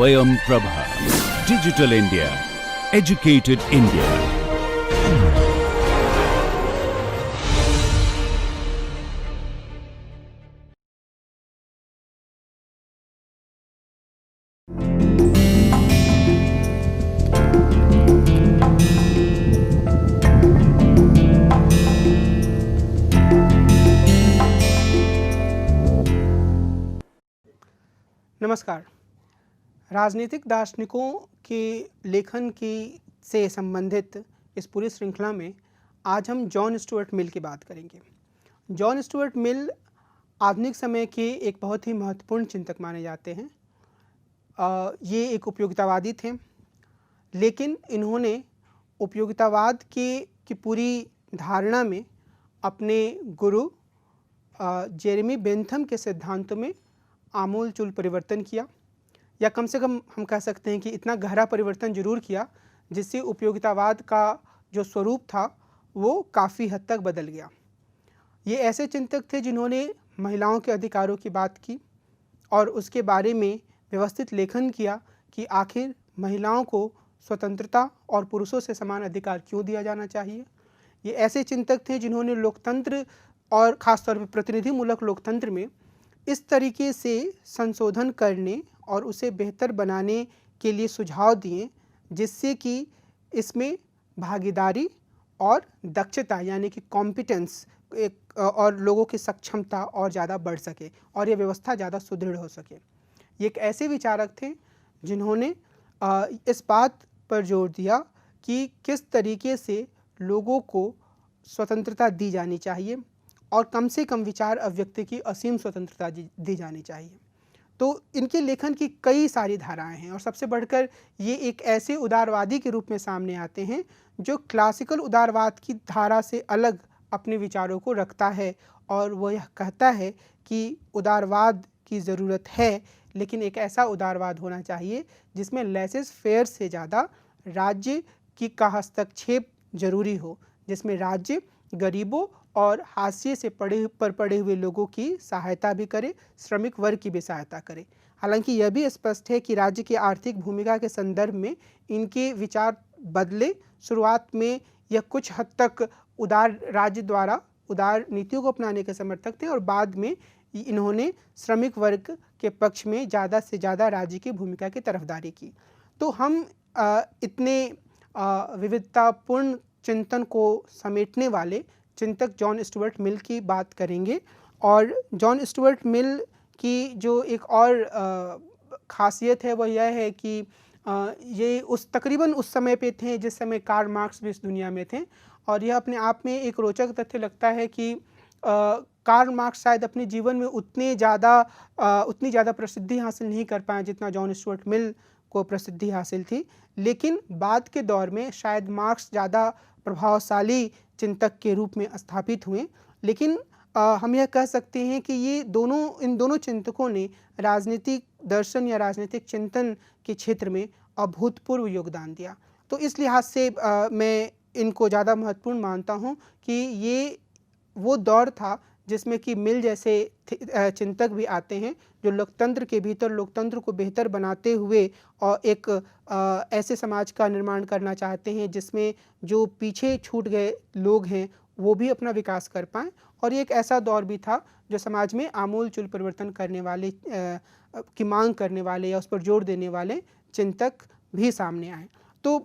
Swayam Prabha. Digital India. Educated India. नमस्कार। राजनीतिक दार्शनिकों के लेखन की से संबंधित इस पूरी श्रृंखला में आज हम जॉन स्टुअर्ट मिल की बात करेंगे। जॉन स्टुअर्ट मिल आधुनिक समय के एक बहुत ही महत्वपूर्ण चिंतक माने जाते हैं। ये एक उपयोगितावादी थे, लेकिन इन्होंने उपयोगितावाद की पूरी धारणा में अपने गुरु जेरेमी बेंथम के सिद्धांतों में आमूलचूल परिवर्तन किया, या कम से कम हम कह सकते हैं कि इतना गहरा परिवर्तन जरूर किया जिससे उपयोगितावाद का जो स्वरूप था वो काफ़ी हद तक बदल गया। ये ऐसे चिंतक थे जिन्होंने महिलाओं के अधिकारों की बात की और उसके बारे में व्यवस्थित लेखन किया कि आखिर महिलाओं को स्वतंत्रता और पुरुषों से समान अधिकार क्यों दिया जाना चाहिए। ये ऐसे चिंतक थे जिन्होंने लोकतंत्र और ख़ासतौर पर प्रतिनिधिमूलक लोकतंत्र में इस तरीके से संशोधन करने और उसे बेहतर बनाने के लिए सुझाव दिए जिससे कि इसमें भागीदारी और दक्षता यानी कि कॉम्पिटेंस और लोगों की सक्षमता और ज़्यादा बढ़ सके और ये व्यवस्था ज़्यादा सुदृढ़ हो सके। ये एक ऐसे विचारक थे जिन्होंने इस बात पर जोर दिया कि किस तरीके से लोगों को स्वतंत्रता दी जानी चाहिए और कम से कम विचार अभिव्यक्ति की असीम स्वतंत्रता दी जानी चाहिए। तो इनके लेखन की कई सारी धाराएं हैं और सबसे बढ़कर ये एक ऐसे उदारवादी के रूप में सामने आते हैं जो क्लासिकल उदारवाद की धारा से अलग अपने विचारों को रखता है और वो यह कहता है कि उदारवाद की ज़रूरत है, लेकिन एक ऐसा उदारवाद होना चाहिए जिसमें लेसेस फेयर से ज़्यादा राज्य का हस्तक्षेप जरूरी हो, जिसमें राज्य गरीबों और हाशिए से पड़े हुए लोगों की सहायता भी करे, श्रमिक वर्ग की भी सहायता करे। हालांकि यह भी स्पष्ट है कि राज्य की आर्थिक भूमिका के संदर्भ में इनके विचार बदले। शुरुआत में यह कुछ हद तक उदार राज्य द्वारा उदार नीतियों को अपनाने के समर्थक थे और बाद में इन्होंने श्रमिक वर्ग के पक्ष में ज़्यादा से ज़्यादा राज्य की भूमिका की तरफदारी की। तो हम इतने विविधतापूर्ण चिंतन को समेटने वाले चिंतक जॉन स्टुअर्ट मिल की बात करेंगे। और जॉन स्टुअर्ट मिल की जो एक और खासियत है वह यह है कि ये तकरीबन उस समय पे थे जिस समय कार्ल मार्क्स भी इस दुनिया में थे। और यह अपने आप में एक रोचक तथ्य लगता है कि कार्ल मार्क्स शायद अपने जीवन में उतनी ज़्यादा प्रसिद्धि हासिल नहीं कर पाए जितना जॉन स्टुअर्ट मिल को प्रसिद्धि हासिल थी, लेकिन बाद के दौर में शायद मार्क्स ज़्यादा प्रभावशाली चिंतक के रूप में स्थापित हुए। लेकिन हम यह कह सकते हैं कि इन दोनों चिंतकों ने राजनीतिक दर्शन या राजनीतिक चिंतन के क्षेत्र में अभूतपूर्व योगदान दिया। तो इस लिहाज से मैं इनको ज़्यादा महत्वपूर्ण मानता हूँ कि ये वो दौर था जिसमें कि मिल जैसे चिंतक भी आते हैं जो लोकतंत्र के भीतर लोकतंत्र को बेहतर बनाते हुए और एक ऐसे समाज का निर्माण करना चाहते हैं जिसमें जो पीछे छूट गए लोग हैं वो भी अपना विकास कर पाएँ। और ये एक ऐसा दौर भी था जो समाज में आमूलचूल परिवर्तन करने वाले की मांग करने वाले या उस पर जोर देने वाले चिंतक भी सामने आए। तो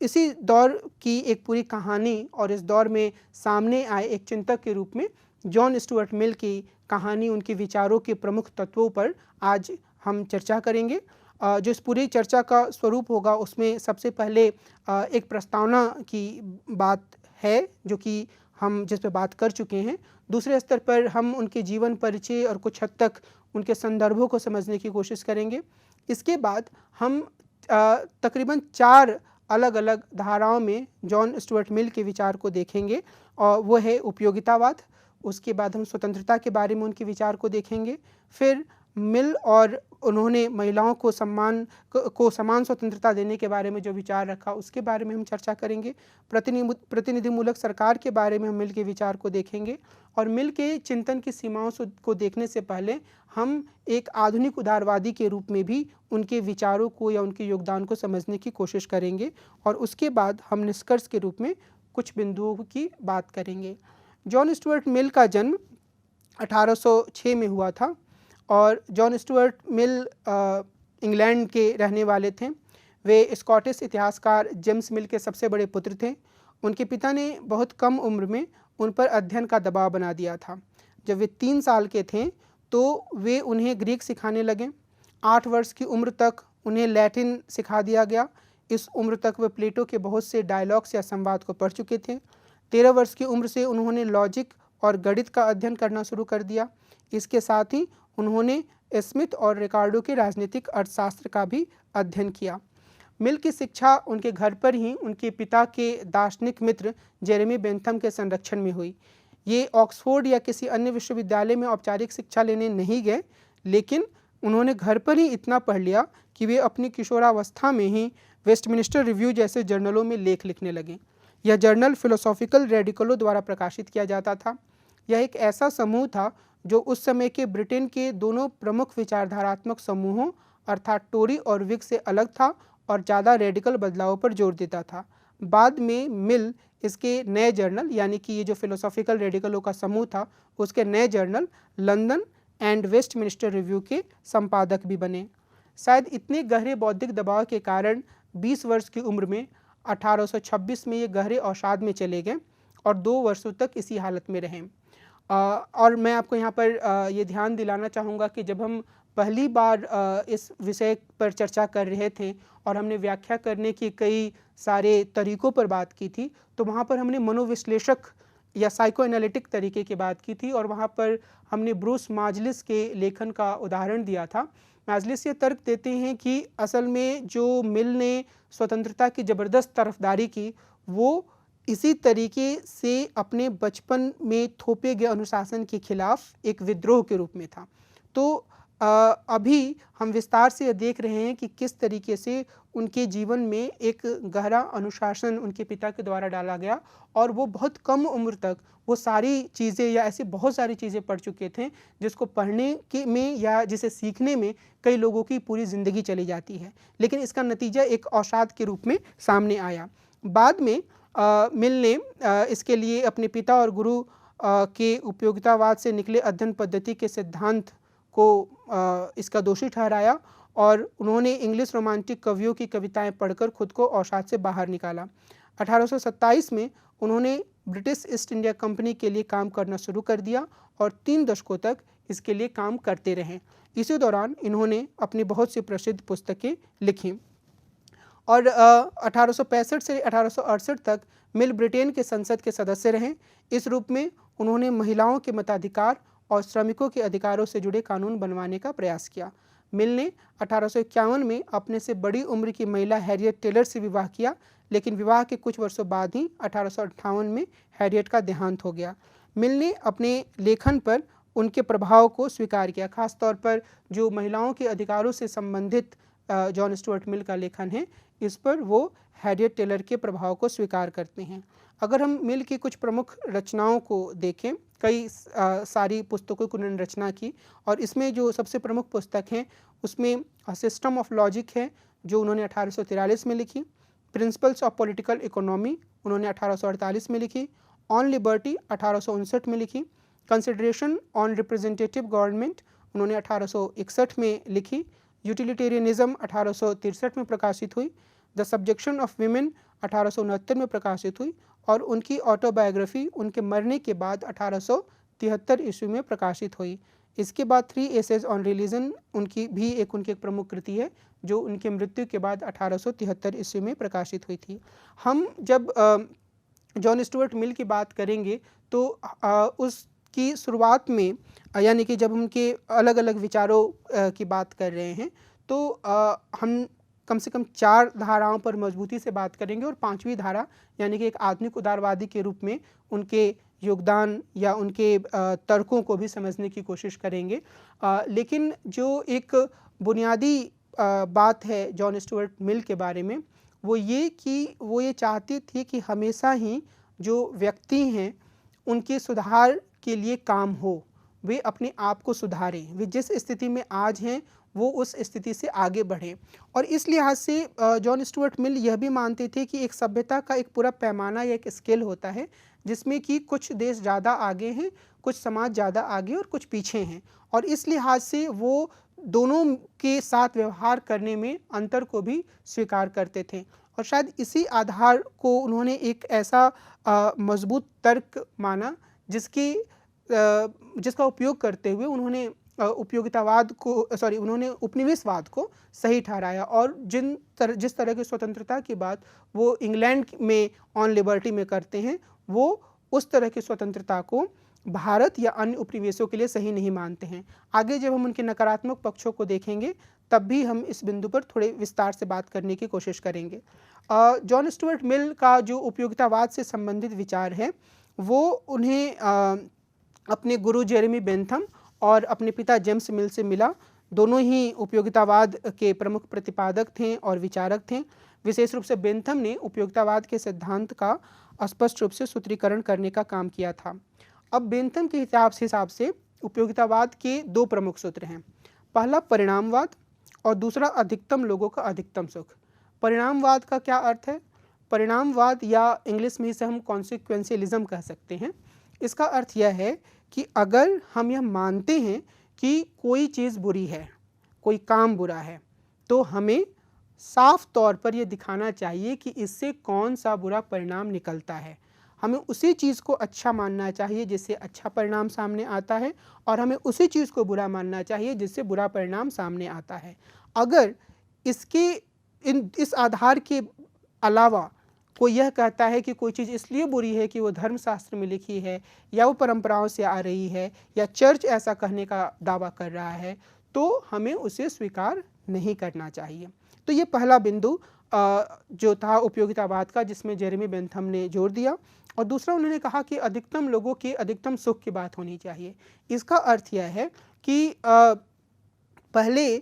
इसी दौर की एक पूरी कहानी और इस दौर में सामने आए एक चिंतक के रूप में जॉन स्टुअर्ट मिल की कहानी, उनके विचारों के प्रमुख तत्वों पर आज हम चर्चा करेंगे। जो इस पूरी चर्चा का स्वरूप होगा उसमें सबसे पहले एक प्रस्तावना की बात है जो कि हम जिस पर बात कर चुके हैं। दूसरे स्तर पर हम उनके जीवन परिचय और कुछ हद तक उनके संदर्भों को समझने की कोशिश करेंगे। इसके बाद हम तकरीबन 4 अलग अलग धाराओं में जॉन स्टुअर्ट मिल के विचार को देखेंगे और वो है उपयोगितावाद। उसके बाद हम स्वतंत्रता के बारे में उनके विचार को देखेंगे, फिर मिल और उन्होंने महिलाओं को समान स्वतंत्रता देने के बारे में जो विचार रखा उसके बारे में हम चर्चा करेंगे। प्रतिनिधिमूलक सरकार के बारे में हम मिल के विचार को देखेंगे और मिल के चिंतन की सीमाओं को देखने से पहले हम एक आधुनिक उदारवादी के रूप में भी उनके विचारों को या उनके योगदान को समझने की कोशिश करेंगे और उसके बाद हम निष्कर्ष के रूप में कुछ बिंदुओं की बात करेंगे। जॉन स्टुअर्ट मिल का जन्म 1806 में हुआ था और जॉन स्टुअर्ट मिल इंग्लैंड के रहने वाले थे। वे स्कॉटिश इतिहासकार जेम्स मिल के सबसे बड़े पुत्र थे। उनके पिता ने बहुत कम उम्र में उन पर अध्ययन का दबाव बना दिया था। जब वे 3 साल के थे तो वे उन्हें ग्रीक सिखाने लगे। 8 वर्ष की उम्र तक उन्हें लैटिन सिखा दिया गया। इस उम्र तक वे प्लेटो के बहुत से डायलॉग्स या संवाद को पढ़ चुके थे। 13 वर्ष की उम्र से उन्होंने लॉजिक और गणित का अध्ययन करना शुरू कर दिया। इसके साथ ही उन्होंने स्मिथ और रिकार्डो के राजनीतिक अर्थशास्त्र का भी अध्ययन किया। मिल की शिक्षा उनके घर पर ही उनके पिता के दार्शनिक मित्र जेरेमी बेंथम के संरक्षण में हुई। ये ऑक्सफोर्ड या किसी अन्य विश्वविद्यालय में औपचारिक शिक्षा लेने नहीं गए, लेकिन उन्होंने घर पर ही इतना पढ़ लिया कि वे अपनी किशोरावस्था में ही वेस्टमिनिस्टर रिव्यू जैसे जर्नलों में लेख लिखने लगे। यह जर्नल फिलोसॉफिकल रेडिकलों द्वारा प्रकाशित किया जाता था। यह एक ऐसा समूह था जो उस समय के ब्रिटेन के दोनों प्रमुख विचारधारात्मक समूहों अर्थात टोरी और विग से अलग था और ज़्यादा रेडिकल बदलावों पर जोर देता था। बाद में मिल इसके नए जर्नल यानी कि ये जो फिलोसॉफिकल रेडिकलों का समूह था उसके नए journal London and Westminster review के संपादक भी बने। शायद इतने गहरे बौद्धिक दबाव के कारण 20 वर्ष की उम्र में 1826 में ये गहरे अवसाद में चले गए और 2 वर्षों तक इसी हालत में रहे। और मैं आपको यहाँ पर ये ध्यान दिलाना चाहूँगा कि जब हम पहली बार इस विषय पर चर्चा कर रहे थे और हमने व्याख्या करने की कई सारे तरीकों पर बात की थी, तो वहाँ पर हमने मनोविश्लेषक या साइको एनालिटिक तरीके की बात की थी और वहाँ पर हमने ब्रूस माजलिस के लेखन का उदाहरण दिया था। माजलिस ये तर्क देते हैं कि असल में जो मिल ने स्वतंत्रता की ज़बरदस्त तरफदारी की वो इसी तरीके से अपने बचपन में थोपे गए अनुशासन के खिलाफ एक विद्रोह के रूप में था। तो अभी हम विस्तार से देख रहे हैं कि किस तरीके से उनके जीवन में एक गहरा अनुशासन उनके पिता के द्वारा डाला गया और वो बहुत कम उम्र तक वो सारी चीज़ें या ऐसी बहुत सारी चीज़ें पढ़ चुके थे जिसको पढ़ने के में या जिसे सीखने में कई लोगों की पूरी ज़िंदगी चली जाती है, लेकिन इसका नतीजा एक अवसाद के रूप में सामने आया। बाद में मिल ने इसके लिए अपने पिता और गुरु के उपयोगितावाद से निकले अध्ययन पद्धति के सिद्धांत को इसका दोषी ठहराया और उन्होंने इंग्लिश रोमांटिक कवियों की कविताएं पढ़कर खुद को अवसाद से बाहर निकाला। 1827 में उन्होंने ब्रिटिश ईस्ट इंडिया कंपनी के लिए काम करना शुरू कर दिया और 3 दशकों तक इसके लिए काम करते रहे। इसी दौरान इन्होंने अपनी बहुत सी प्रसिद्ध पुस्तकें लिखीं और 1865 से 1868 तक मिल ब्रिटेन के संसद के सदस्य रहे। इस रूप में उन्होंने महिलाओं के मताधिकार और श्रमिकों के अधिकारों से जुड़े कानून बनवाने का प्रयास किया। मिल ने 1851 में अपने से बड़ी उम्र की महिला हैरियट टेलर से विवाह किया, लेकिन विवाह के कुछ वर्षों बाद ही 1858 में हैरियट का देहांत हो गया। मिल ने अपने लेखन पर उनके प्रभाव को स्वीकार किया, खासतौर पर जो महिलाओं के अधिकारों से संबंधित जॉन स्टुअर्ट मिल का लेखन है, इस पर वो हैरियट टेलर के प्रभाव को स्वीकार करते हैं। अगर हम मिल की कुछ प्रमुख रचनाओं को देखें, कई सारी पुस्तकों की उन्होंने रचना की और इसमें जो सबसे प्रमुख पुस्तक हैं उसमें सिस्टम ऑफ लॉजिक है जो उन्होंने 1843 में लिखी, प्रिंसिपल्स ऑफ पॉलिटिकल इकोनॉमी उन्होंने 1848 में लिखी, ऑन लिबर्टी 1859 में लिखी, कंसिडरेशन ऑन रिप्रेजेंटेटिव गवर्नमेंट उन्होंने 1861 में लिखी, यूटिलिटेरियनिज्म 1863 में प्रकाशित हुई, द सब्जेक्शन ऑफ वीमेन 1869 में प्रकाशित हुई और उनकी ऑटोबायोग्राफी उनके मरने के बाद 1873 ईस्वी में प्रकाशित हुई। इसके बाद 3 एसेज ऑन रिलीजन उनकी एक प्रमुख कृति है जो उनकी मृत्यु के बाद 1873 ईस्वी में प्रकाशित हुई थी। हम जब जॉन स्टुअर्ट मिल की बात करेंगे तो उसकी शुरुआत में यानी कि जब उनके अलग अलग विचारों की बात कर रहे हैं तो हम कम से कम 4 धाराओं पर मजबूती से बात करेंगे और 5वीं धारा यानी कि एक आधुनिक उदारवादी के रूप में उनके योगदान या उनके तर्कों को भी समझने की कोशिश करेंगे। लेकिन जो एक बुनियादी बात है जॉन स्टुअर्ट मिल के बारे में, वो ये कि वो ये चाहते थे कि हमेशा ही जो व्यक्ति हैं उनके सुधार के लिए काम हो, वे अपने आप को सुधारें, वे जिस स्थिति में आज हैं वो उस स्थिति से आगे बढ़ें। और इस लिहाज से जॉन स्टुअर्ट मिल यह भी मानते थे कि एक सभ्यता का एक पूरा पैमाना या एक स्केल होता है जिसमें कि कुछ देश ज़्यादा आगे हैं, कुछ समाज ज़्यादा आगे और कुछ पीछे हैं, और इस लिहाज से वो दोनों के साथ व्यवहार करने में अंतर को भी स्वीकार करते थे। और शायद इसी आधार को उन्होंने एक ऐसा मजबूत तर्क माना जिसका उपयोग करते हुए उन्होंने उन्होंने उपनिवेशवाद को सही ठहराया, और जिस तरह की स्वतंत्रता की बात वो इंग्लैंड में ऑन लिबर्टी में करते हैं, वो उस तरह की स्वतंत्रता को भारत या अन्य उपनिवेशों के लिए सही नहीं मानते हैं। आगे जब हम उनके नकारात्मक पक्षों को देखेंगे तब भी हम इस बिंदु पर थोड़े विस्तार से बात करने की कोशिश करेंगे। जॉन स्टुअर्ट मिल का जो उपयोगितावाद से संबंधित विचार है वो उन्हें अपने गुरु जेरेमी बेंथम और अपने पिता जेम्स मिल से मिला। दोनों ही उपयोगितावाद के प्रमुख प्रतिपादक थे और विचारक थे। विशेष रूप से बेंथम ने उपयोगितावाद के सिद्धांत का स्पष्ट रूप से सूत्रीकरण करने का काम किया था। अब बेंथम के हिसाब से उपयोगितावाद के दो प्रमुख सूत्र हैं। पहला परिणामवाद और दूसरा अधिकतम लोगों का अधिकतम सुख। परिणामवाद का क्या अर्थ है? परिणामवाद या इंग्लिश में इसे हम कॉन्सिक्वेंशियलिज्म कह सकते हैं। इसका अर्थ यह है कि अगर हम यह मानते हैं कि कोई चीज़ बुरी है, कोई काम बुरा है, तो हमें साफ तौर पर यह दिखाना चाहिए कि इससे कौन सा बुरा परिणाम निकलता है। हमें उसी चीज़ को अच्छा मानना चाहिए जिससे अच्छा परिणाम सामने आता है, और हमें उसी चीज़ को बुरा मानना चाहिए जिससे बुरा परिणाम सामने आता है। अगर इस आधार के अलावा कोई यह कहता है कि कोई चीज़ इसलिए बुरी है कि वो धर्मशास्त्र में लिखी है या वो परंपराओं से आ रही है या चर्च ऐसा कहने का दावा कर रहा है, तो हमें उसे स्वीकार नहीं करना चाहिए। तो ये पहला बिंदु जो था उपयोगितावाद का, जिसमें जेरेमी बेंथम ने जोर दिया। और दूसरा उन्होंने कहा कि अधिकतम लोगों के अधिकतम सुख की बात होनी चाहिए। इसका अर्थ यह है कि पहले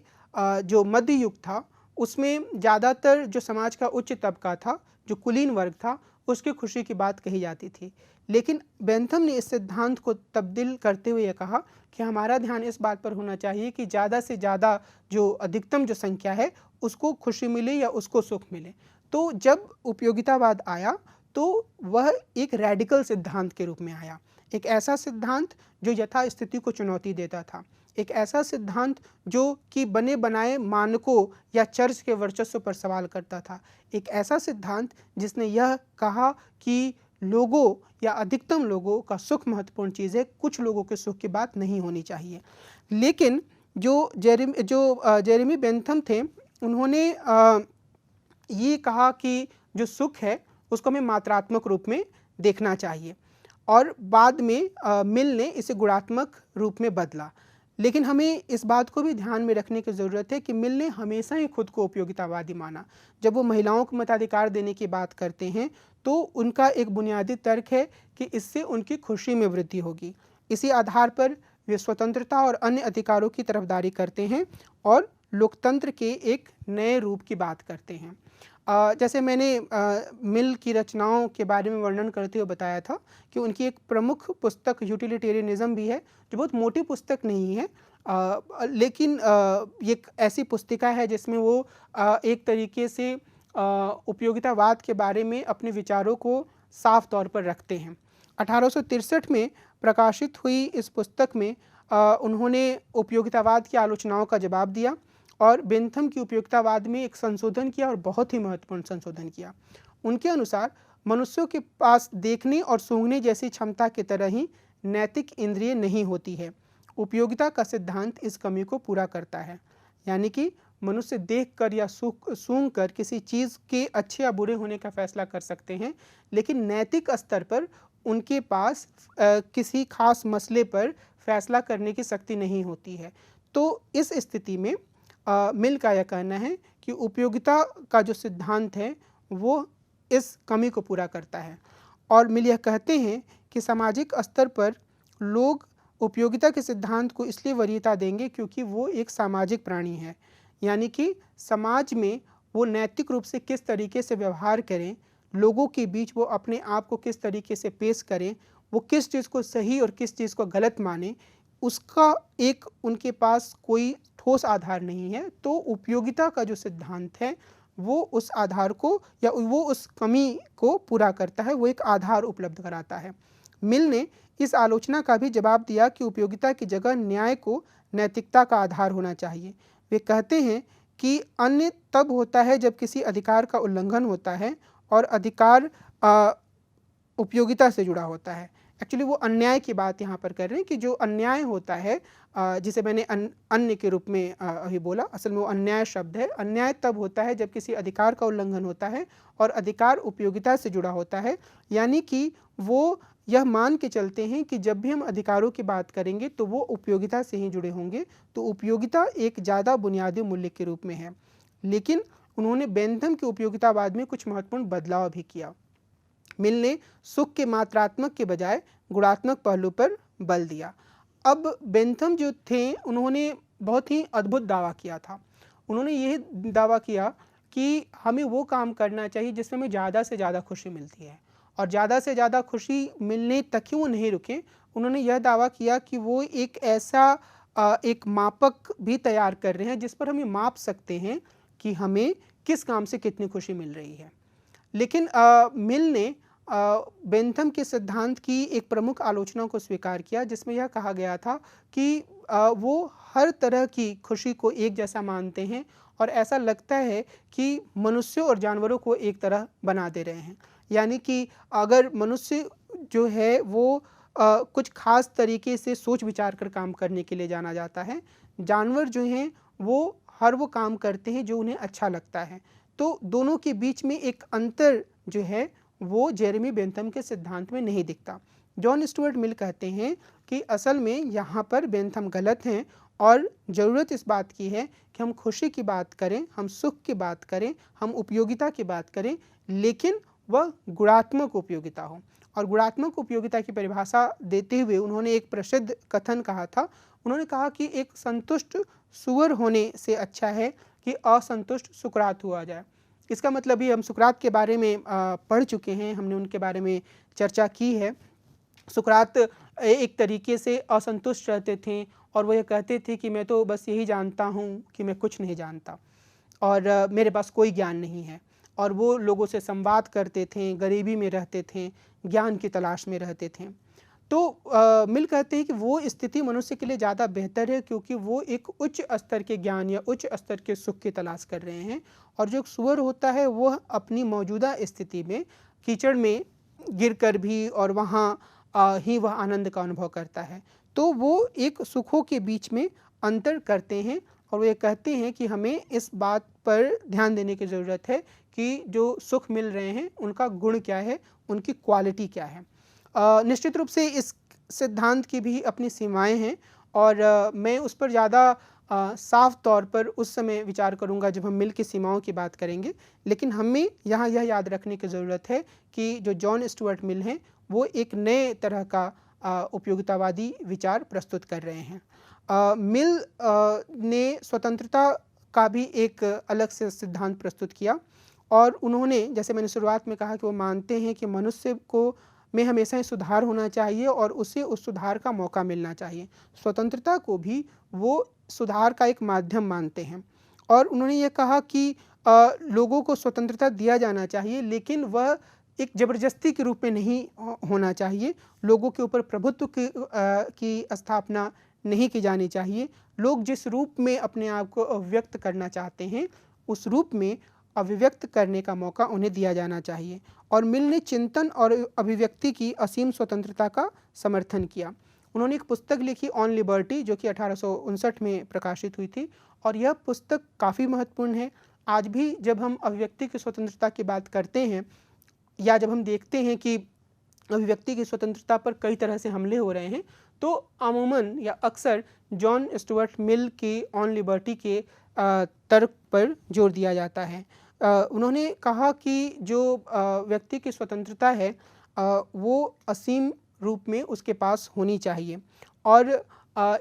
जो मध्य युग था उसमें ज़्यादातर जो समाज का उच्च तबका था, जो कुलीन वर्ग था, उसकी खुशी की बात कही जाती थी। लेकिन बेंथम ने इस सिद्धांत को तब्दील करते हुए यह कहा कि हमारा ध्यान इस बात पर होना चाहिए कि ज़्यादा से ज़्यादा जो अधिकतम जो संख्या है उसको खुशी मिले या उसको सुख मिले। तो जब उपयोगितावाद आया तो वह एक रैडिकल सिद्धांत के रूप में आया, एक ऐसा सिद्धांत जो यथास्थिति को चुनौती देता था, एक ऐसा सिद्धांत जो कि बने बनाए मानकों या चर्च के वर्चस्व पर सवाल करता था, एक ऐसा सिद्धांत जिसने यह कहा कि लोगों या अधिकतम लोगों का सुख महत्वपूर्ण चीज़ है, कुछ लोगों के सुख की बात नहीं होनी चाहिए। लेकिन जो जेरेमी बेंथम थे, उन्होंने ये कहा कि जो सुख है उसको हमें मात्रात्मक रूप में देखना चाहिए, और बाद में मिल ने इसे गुणात्मक रूप में बदला। लेकिन हमें इस बात को भी ध्यान में रखने की ज़रूरत है कि मिल ने हमेशा ही खुद को उपयोगितावादी माना। जब वो महिलाओं को मताधिकार देने की बात करते हैं तो उनका एक बुनियादी तर्क है कि इससे उनकी खुशी में वृद्धि होगी। इसी आधार पर वे स्वतंत्रता और अन्य अधिकारों की तरफदारी करते हैं और लोकतंत्र के एक नए रूप की बात करते हैं। जैसे मैंने मिल की रचनाओं के बारे में वर्णन करते हुए बताया था कि उनकी एक प्रमुख पुस्तक यूटिलिटेरियनिज्म भी है, जो बहुत मोटी पुस्तक नहीं है, लेकिन ये एक ऐसी पुस्तिका है जिसमें वो एक तरीके से उपयोगितावाद के बारे में अपने विचारों को साफ तौर पर रखते हैं। 1863 में प्रकाशित हुई इस पुस्तक में उन्होंने उपयोगितावाद की आलोचनाओं का जवाब दिया और बेंथम की उपयोगितावाद में एक संशोधन किया, और बहुत ही महत्वपूर्ण संशोधन किया। उनके अनुसार मनुष्यों के पास देखने और सूंघने जैसी क्षमता की तरह ही नैतिक इंद्रिय नहीं होती है। उपयोगिता का सिद्धांत इस कमी को पूरा करता है, यानी कि मनुष्य देखकर या सूंघ कर किसी चीज़ के अच्छे या बुरे होने का फैसला कर सकते हैं, लेकिन नैतिक स्तर पर उनके पास किसी खास मसले पर फैसला करने की शक्ति नहीं होती है। तो इस स्थिति में मिल का यह कहना है कि उपयोगिता का जो सिद्धांत है वो इस कमी को पूरा करता है, और मिल यह कहते हैं कि सामाजिक स्तर पर लोग उपयोगिता के सिद्धांत को इसलिए वरीयता देंगे क्योंकि वो एक सामाजिक प्राणी है, यानी कि समाज में वो नैतिक रूप से किस तरीके से व्यवहार करें, लोगों के बीच वो अपने आप को किस तरीके से पेश करें, वो किस चीज़ को सही और किस चीज़ को गलत माने, उसका एक उनके पास कोई ठोस आधार नहीं है। तो उपयोगिता का जो सिद्धांत है वो उस आधार को या वो उस कमी को पूरा करता है, वो एक आधार उपलब्ध कराता है। मिल ने इस आलोचना का भी जवाब दिया कि उपयोगिता की जगह न्याय को नैतिकता का आधार होना चाहिए। वे कहते हैं कि अन्य तब होता है जब किसी अधिकार का उल्लंघन होता है और अधिकार उपयोगिता से जुड़ा होता है। एक्चुअली वो अन्याय की बात यहाँ पर कर रहे हैं कि जो अन्याय होता है, जिसे मैंने अन्य के रूप में अभी बोला, असल में वो अन्याय शब्द है। अन्याय तब होता है जब किसी अधिकार का उल्लंघन होता है और अधिकार उपयोगिता से जुड़ा होता है, यानी कि वो यह मान के चलते हैं कि जब भी हम अधिकारों की बात करेंगे तो वो उपयोगिता से ही जुड़े होंगे। तो उपयोगिता एक ज़्यादा बुनियादी मूल्य के रूप में है। लेकिन उन्होंने बेंथम के उपयोगितावाद में कुछ महत्वपूर्ण बदलाव भी किया। मिल ने सुख के मात्रात्मक के बजाय गुणात्मक पहलू पर बल दिया। अब बेंथम जो थे उन्होंने बहुत ही अद्भुत दावा किया था। उन्होंने ये दावा किया कि हमें वो काम करना चाहिए जिसमें हमें ज़्यादा से ज़्यादा खुशी मिलती है, और ज़्यादा से ज़्यादा खुशी मिलने तक ही वो नहीं रुके। उन्होंने यह दावा किया कि वो एक ऐसा एक मापक भी तैयार कर रहे हैं जिस पर हम ये माप सकते हैं कि हमें किस काम से कितनी खुशी मिल रही है। लेकिन मिल ने बेंथम के सिद्धांत की एक प्रमुख आलोचना को स्वीकार किया, जिसमें यह कहा गया था कि वो हर तरह की खुशी को एक जैसा मानते हैं और ऐसा लगता है कि मनुष्यों और जानवरों को एक तरह बना दे रहे हैं। यानी कि अगर मनुष्य जो है वो कुछ खास तरीके से सोच विचार कर काम करने के लिए जाना जाता है, जानवर जो हैं वो हर वो काम करते हैं जो उन्हें अच्छा लगता है। तो दोनों के बीच में एक अंतर जो है वो जेरेमी बेंथम के सिद्धांत में नहीं दिखता। जॉन स्टुअर्ट मिल कहते हैं कि असल में यहाँ पर बेंथम गलत हैं और ज़रूरत इस बात की है कि हम खुशी की बात करें, हम सुख की बात करें, हम उपयोगिता की बात करें, लेकिन वह गुणात्मक उपयोगिता हो। और गुणात्मक उपयोगिता की परिभाषा देते हुए उन्होंने एक प्रसिद्ध कथन कहा था। उन्होंने कहा कि एक संतुष्ट सूअर होने से अच्छा है कि असंतुष्ट सुकरात हुआ जाए। इसका मतलब ही हम सुकरात के बारे में पढ़ चुके हैं, हमने उनके बारे में चर्चा की है। सुकरात एक तरीके से असंतुष्ट रहते थे और वो ये कहते थे कि मैं तो बस यही जानता हूँ कि मैं कुछ नहीं जानता और मेरे पास कोई ज्ञान नहीं है। और वो लोगों से संवाद करते थे, गरीबी में रहते थे, ज्ञान की तलाश में रहते थे। तो मिल कहते हैं कि वो स्थिति मनुष्य के लिए ज़्यादा बेहतर है क्योंकि वो एक उच्च स्तर के ज्ञान या उच्च स्तर के सुख की तलाश कर रहे हैं, और जो सूअर होता है वह अपनी मौजूदा स्थिति में कीचड़ में गिरकर भी और वहाँ ही वह आनंद का अनुभव करता है। तो वो एक सुखों के बीच में अंतर करते हैं और वो ये कहते हैं कि हमें इस बात पर ध्यान देने की ज़रूरत है कि जो सुख मिल रहे हैं उनका गुण क्या है, उनकी क्वालिटी क्या है। निश्चित रूप से इस सिद्धांत की भी अपनी सीमाएं हैं और मैं उस पर ज़्यादा साफ तौर पर उस समय विचार करूंगा जब हम मिल की सीमाओं की बात करेंगे। लेकिन हमें यहाँ यह याद रखने की ज़रूरत है कि जो जॉन स्टुअर्ट मिल हैं वो एक नए तरह का उपयोगितावादी विचार प्रस्तुत कर रहे हैं। मिल ने स्वतंत्रता का भी एक अलग से सिद्धांत प्रस्तुत किया और उन्होंने, जैसे मैंने शुरुआत में कहा, कि वो मानते हैं कि मनुष्य को में हमेशा ही सुधार होना चाहिए और उसे उस सुधार का मौका मिलना चाहिए। स्वतंत्रता को भी वो सुधार का एक माध्यम मानते हैं और उन्होंने ये कहा कि लोगों को स्वतंत्रता दिया जाना चाहिए, लेकिन वह एक ज़बरदस्ती के रूप में नहीं होना चाहिए। लोगों के ऊपर प्रभुत्व की स्थापना नहीं की जानी चाहिए। लोग जिस रूप में अपने आप को अभिव्यक्त करना चाहते हैं उस रूप में अभिव्यक्त करने का मौका उन्हें दिया जाना चाहिए। और मिल ने चिंतन और अभिव्यक्ति की असीम स्वतंत्रता का समर्थन किया। उन्होंने एक पुस्तक लिखी ऑन लिबर्टी जो कि 1859 में प्रकाशित हुई थी और यह पुस्तक काफ़ी महत्वपूर्ण है। आज भी जब हम अभिव्यक्ति की स्वतंत्रता की बात करते हैं या जब हम देखते हैं कि अभिव्यक्ति की स्वतंत्रता पर कई तरह से हमले हो रहे हैं, तो अमूमन या अक्सर जॉन स्टुअर्ट मिल की ऑन लिबर्टी के तर्क पर जोर दिया जाता है। उन्होंने कहा कि जो व्यक्ति की स्वतंत्रता है वो असीम रूप में उसके पास होनी चाहिए। और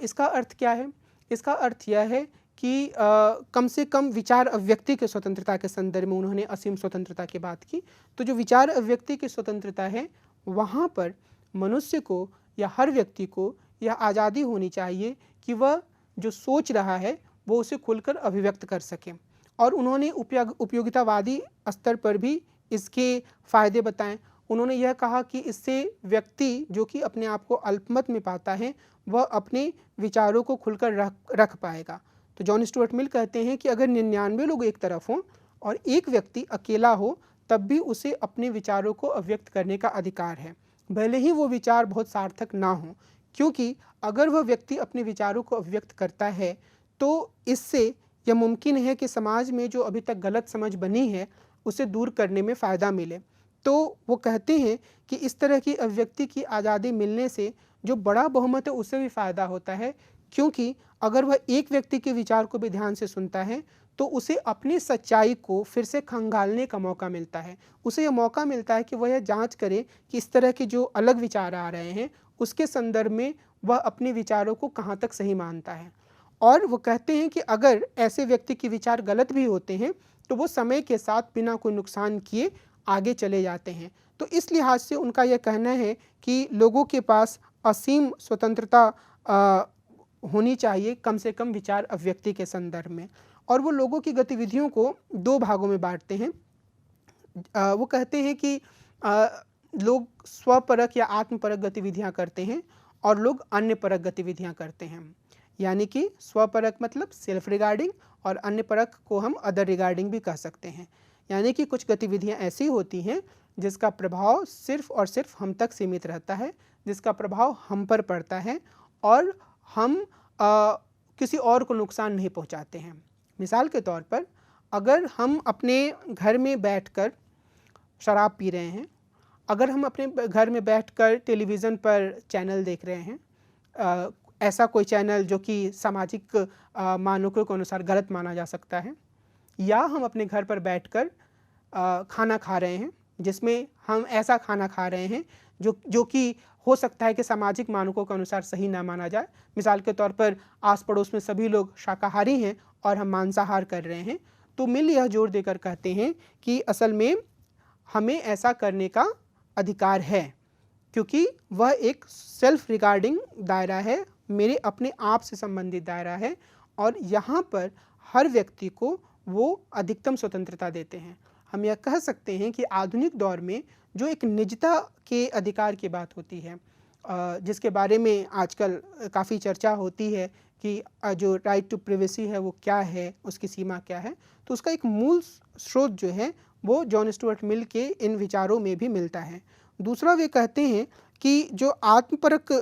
इसका अर्थ क्या है? इसका अर्थ यह है कि कम से कम विचार अभिव्यक्ति की स्वतंत्रता के संदर्भ में उन्होंने असीम स्वतंत्रता की बात की। तो जो विचार अभिव्यक्ति की स्वतंत्रता है, वहाँ पर मनुष्य को या हर व्यक्ति को यह आज़ादी होनी चाहिए कि वह जो सोच रहा है वो उसे खुलकर अभिव्यक्त कर सके। और उन्होंने उपयोगितावादी स्तर पर भी इसके फ़ायदे बताएं। उन्होंने यह कहा कि इससे व्यक्ति जो कि अपने आप को अल्पमत में पाता है, वह अपने विचारों को खुलकर रख पाएगा। तो जॉन स्टुअर्ट मिल कहते हैं कि अगर 99 लोग एक तरफ हों और एक व्यक्ति अकेला हो, तब भी उसे अपने विचारों को अभिव्यक्त करने का अधिकार है, भले ही वो विचार बहुत सार्थक ना हो। क्योंकि अगर वह व्यक्ति अपने विचारों को अभिव्यक्त करता है तो इससे यह मुमकिन है कि समाज में जो अभी तक गलत समझ बनी है उसे दूर करने में फ़ायदा मिले। तो वो कहते हैं कि इस तरह की अभिव्यक्ति की आज़ादी मिलने से जो बड़ा बहुमत है उसे भी फ़ायदा होता है, क्योंकि अगर वह एक व्यक्ति के विचार को भी ध्यान से सुनता है तो उसे अपनी सच्चाई को फिर से खंगालने का मौका मिलता है। उसे यह मौका मिलता है कि वह यह जांच करे कि इस तरह के जो अलग विचार आ रहे हैं उसके संदर्भ में वह अपने विचारों को कहाँ तक सही मानता है। और वो कहते हैं कि अगर ऐसे व्यक्ति के विचार गलत भी होते हैं तो वो समय के साथ बिना कोई नुकसान किए आगे चले जाते हैं। तो इस लिहाज से उनका यह कहना है कि लोगों के पास असीम स्वतंत्रता होनी चाहिए, कम से कम विचार अभिव्यक्ति के संदर्भ में। और वो लोगों की गतिविधियों को दो भागों में बांटते हैं। वो कहते हैं कि लोग स्वपरक या आत्मपरक गतिविधियां करते हैं और लोग अन्य परक गतिविधियां करते हैं। यानी कि स्वपरक मतलब सेल्फ रिगार्डिंग और अन्य परक को हम अदर रिगार्डिंग भी कह सकते हैं। यानी कि कुछ गतिविधियां ऐसी होती हैं जिसका प्रभाव सिर्फ और सिर्फ हम तक सीमित रहता है, जिसका प्रभाव हम पर पड़ता है और हम किसी और को नुकसान नहीं पहुंचाते हैं। मिसाल के तौर पर अगर हम अपने घर में बैठकर शराब पी रहे हैं, अगर हम अपने घर में बैठकर टेलीविज़न पर चैनल देख रहे हैं, ऐसा कोई चैनल जो कि सामाजिक मानकों के अनुसार गलत माना जा सकता है, या हम अपने घर पर बैठकर खाना खा रहे हैं जिसमें हम ऐसा खाना खा रहे हैं जो कि हो सकता है कि सामाजिक मानकों के अनुसार सही ना माना जाए। मिसाल के तौर पर आस पड़ोस में सभी लोग शाकाहारी हैं और हम मांसाहार कर रहे हैं, तो मिल यह जोर देकर कहते हैं कि असल में हमें ऐसा करने का अधिकार है, क्योंकि वह एक सेल्फ रिगार्डिंग दायरा है, मेरे अपने आप से संबंधित दायरा है और यहाँ पर हर व्यक्ति को वो अधिकतम स्वतंत्रता देते हैं। हम यह कह सकते हैं कि आधुनिक दौर में जो एक निजता के अधिकार की बात होती है, जिसके बारे में आजकल काफ़ी चर्चा होती है कि जो राइट टू प्राइवेसी है वो क्या है, उसकी सीमा क्या है, तो उसका एक मूल स्रोत जो है वो जॉन स्टुअर्ट मिल के इन विचारों में भी मिलता है। दूसरा वे कहते हैं कि जो आत्मपरक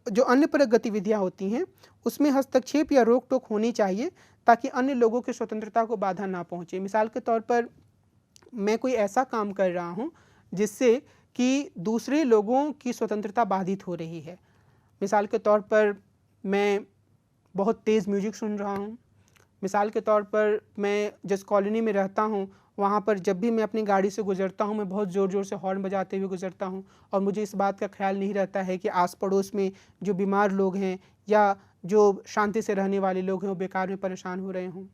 जो अन्य परक गतिविधियाँ होती हैं उसमें हस्तक्षेप या रोक टोक होनी चाहिए ताकि अन्य लोगों की स्वतंत्रता को बाधा ना पहुँचे। मिसाल के तौर पर मैं कोई ऐसा काम कर रहा हूँ जिससे कि दूसरे लोगों की स्वतंत्रता बाधित हो रही है। मिसाल के तौर पर मैं बहुत तेज़ म्यूजिक सुन रहा हूँ। मिसाल के तौर पर मैं जिस कॉलोनी में रहता हूँ वहाँ पर जब भी मैं अपनी गाड़ी से गुजरता हूँ मैं बहुत ज़ोर ज़ोर से हॉर्न बजाते हुए गुजरता हूँ और मुझे इस बात का ख्याल नहीं रहता है कि आस पड़ोस में जो बीमार लोग हैं या जो शांति से रहने वाले लोग हैं वो बेकार में परेशान हो रहे हों।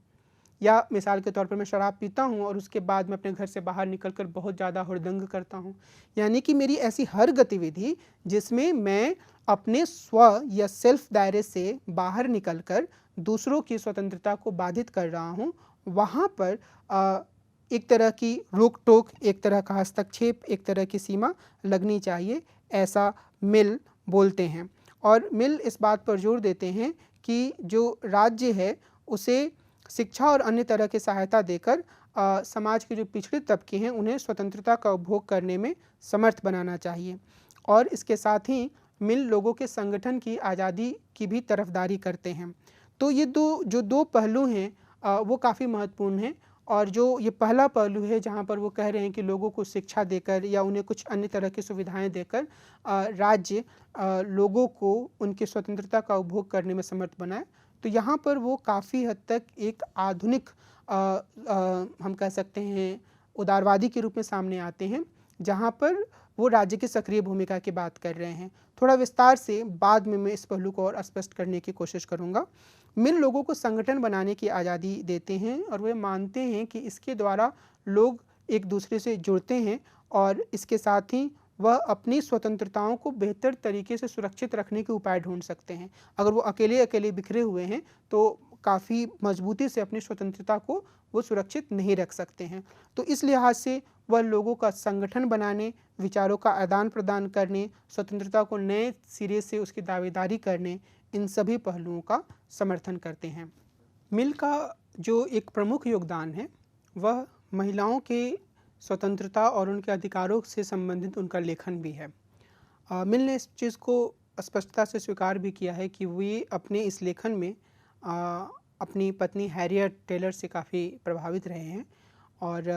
या मिसाल के तौर पर मैं शराब पीता हूँ और उसके बाद मैं अपने घर से बाहर निकलकर बहुत ज़्यादा हुड़दंग करता हूँ। यानी कि मेरी ऐसी हर गतिविधि जिसमें मैं अपने स्व या सेल्फ दायरे से बाहर निकलकर दूसरों की स्वतंत्रता को बाधित कर रहा हूँ, वहाँ पर एक तरह की रोक टोक, एक तरह का हस्तक्षेप, एक तरह की सीमा लगनी चाहिए, ऐसा मिल बोलते हैं। और मिल इस बात पर जोर देते हैं कि जो राज्य है उसे शिक्षा और अन्य तरह की सहायता देकर समाज के जो पिछड़े तबके हैं उन्हें स्वतंत्रता का उपभोग करने में समर्थ बनाना चाहिए। और इसके साथ ही मिल लोगों के संगठन की आज़ादी की भी तरफदारी करते हैं। तो ये दो पहलू हैं वो काफ़ी महत्वपूर्ण हैं। और जो ये पहला पहलू है जहाँ पर वो कह रहे हैं कि लोगों को शिक्षा देकर या उन्हें कुछ अन्य तरह की सुविधाएं देकर राज्य लोगों को उनकी स्वतंत्रता का उपभोग करने में समर्थ बनाए, तो यहाँ पर वो काफ़ी हद तक एक आधुनिक हम कह सकते हैं उदारवादी के रूप में सामने आते हैं, जहाँ पर वो राज्य की सक्रिय भूमिका की बात कर रहे हैं। थोड़ा विस्तार से बाद में मैं इस पहलू को और स्पष्ट करने की कोशिश करूँगा। मिल लोगों को संगठन बनाने की आज़ादी देते हैं और वे मानते हैं कि इसके द्वारा लोग एक दूसरे से जुड़ते हैं और इसके साथ ही वह अपनी स्वतंत्रताओं को बेहतर तरीके से सुरक्षित रखने के उपाय ढूंढ सकते हैं। अगर वो अकेले बिखरे हुए हैं तो काफ़ी मजबूती से अपनी स्वतंत्रता को वो सुरक्षित नहीं रख सकते हैं। तो इस लिहाज से वह लोगों का संगठन बनाने, विचारों का आदान प्रदान करने, स्वतंत्रता को नए सिरे से उसकी दावेदारी करने, इन सभी पहलुओं का समर्थन करते हैं। मिल का जो एक प्रमुख योगदान है वह महिलाओं के स्वतंत्रता और उनके अधिकारों से संबंधित उनका लेखन भी है। मिल ने इस चीज़ को स्पष्टता से स्वीकार भी किया है कि वे अपने इस लेखन में अपनी पत्नी हैरियट टेलर से काफ़ी प्रभावित रहे हैं और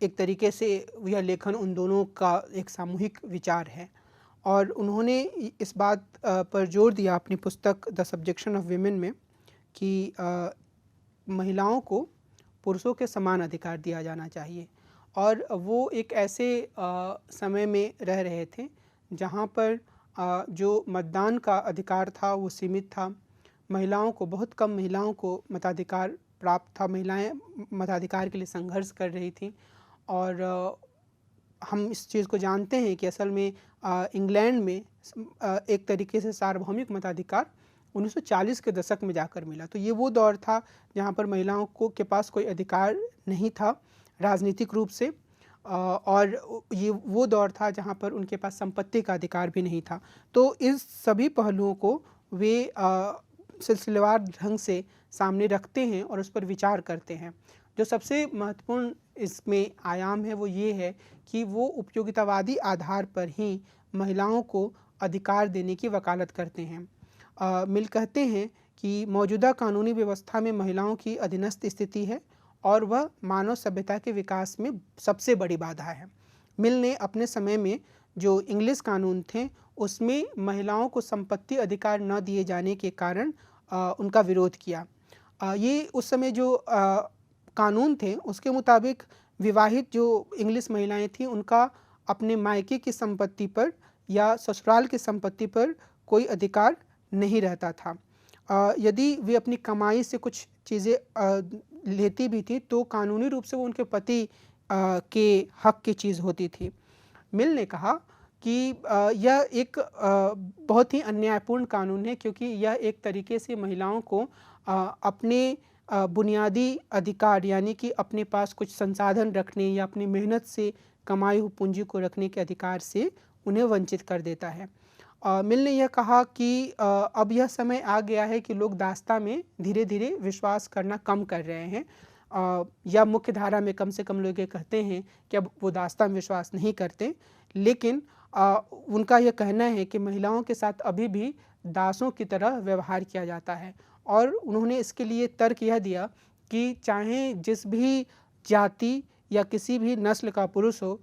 एक तरीके से यह लेखन उन दोनों का एक सामूहिक विचार है और उन्होंने इस बात पर जोर दिया अपनी पुस्तक द सब्जेक्शन ऑफ विमेन में कि महिलाओं को पुरुषों के समान अधिकार दिया जाना चाहिए। और वो एक ऐसे समय में रह रहे थे जहाँ पर जो मतदान का अधिकार था वो सीमित था। महिलाओं को, बहुत कम महिलाओं को मताधिकार प्राप्त था। महिलाएं मताधिकार के लिए संघर्ष कर रही थीं और हम इस चीज़ को जानते हैं कि असल में इंग्लैंड में एक तरीके से सार्वभौमिक मताधिकार 1940 के दशक में जाकर मिला। तो ये वो दौर था जहाँ पर महिलाओं को के पास कोई अधिकार नहीं था राजनीतिक रूप से और ये वो दौर था जहाँ पर उनके पास संपत्ति का अधिकार भी नहीं था। तो इस सभी पहलुओं को वे सिलसिलेवार ढंग से सामने रखते हैं और उस पर विचार करते हैं। जो सबसे महत्वपूर्ण इसमें आयाम है वो ये है कि वो उपयोगितावादी आधार पर ही महिलाओं को अधिकार देने की वकालत करते हैं। मिल कहते हैं कि मौजूदा कानूनी व्यवस्था में महिलाओं की अधीनस्थ स्थिति है और वह मानव सभ्यता के विकास में सबसे बड़ी बाधा है। मिल ने अपने समय में जो इंग्लिश कानून थे उसमें महिलाओं को संपत्ति अधिकार न दिए जाने के कारण उनका विरोध किया। ये उस समय जो कानून थे उसके मुताबिक विवाहित जो इंग्लिश महिलाएं थीं उनका अपने मायके की संपत्ति पर या ससुराल की संपत्ति पर कोई अधिकार नहीं रहता था। यदि वे अपनी कमाई से कुछ चीज़ें लेती भी थी तो कानूनी रूप से वो उनके पति के हक की चीज़ होती थी। मिल ने कहा कि यह एक बहुत ही अन्यायपूर्ण कानून है क्योंकि यह एक तरीके से महिलाओं को अपने बुनियादी अधिकार यानी कि अपने पास कुछ संसाधन रखने या अपनी मेहनत से कमाई हुई पूंजी को रखने के अधिकार से उन्हें वंचित कर देता है। मिल ने यह कहा कि अब यह समय आ गया है कि लोग दास्तां में धीरे धीरे विश्वास करना कम कर रहे हैं या मुख्य धारा में कम से कम लोग ये कहते हैं कि अब वो दास्तां में विश्वास नहीं करते, लेकिन उनका यह कहना है कि महिलाओं के साथ अभी भी दासों की तरह व्यवहार किया जाता है। और उन्होंने इसके लिए तर्क यह दिया कि चाहे जिस भी जाति या किसी भी नस्ल का पुरुष हो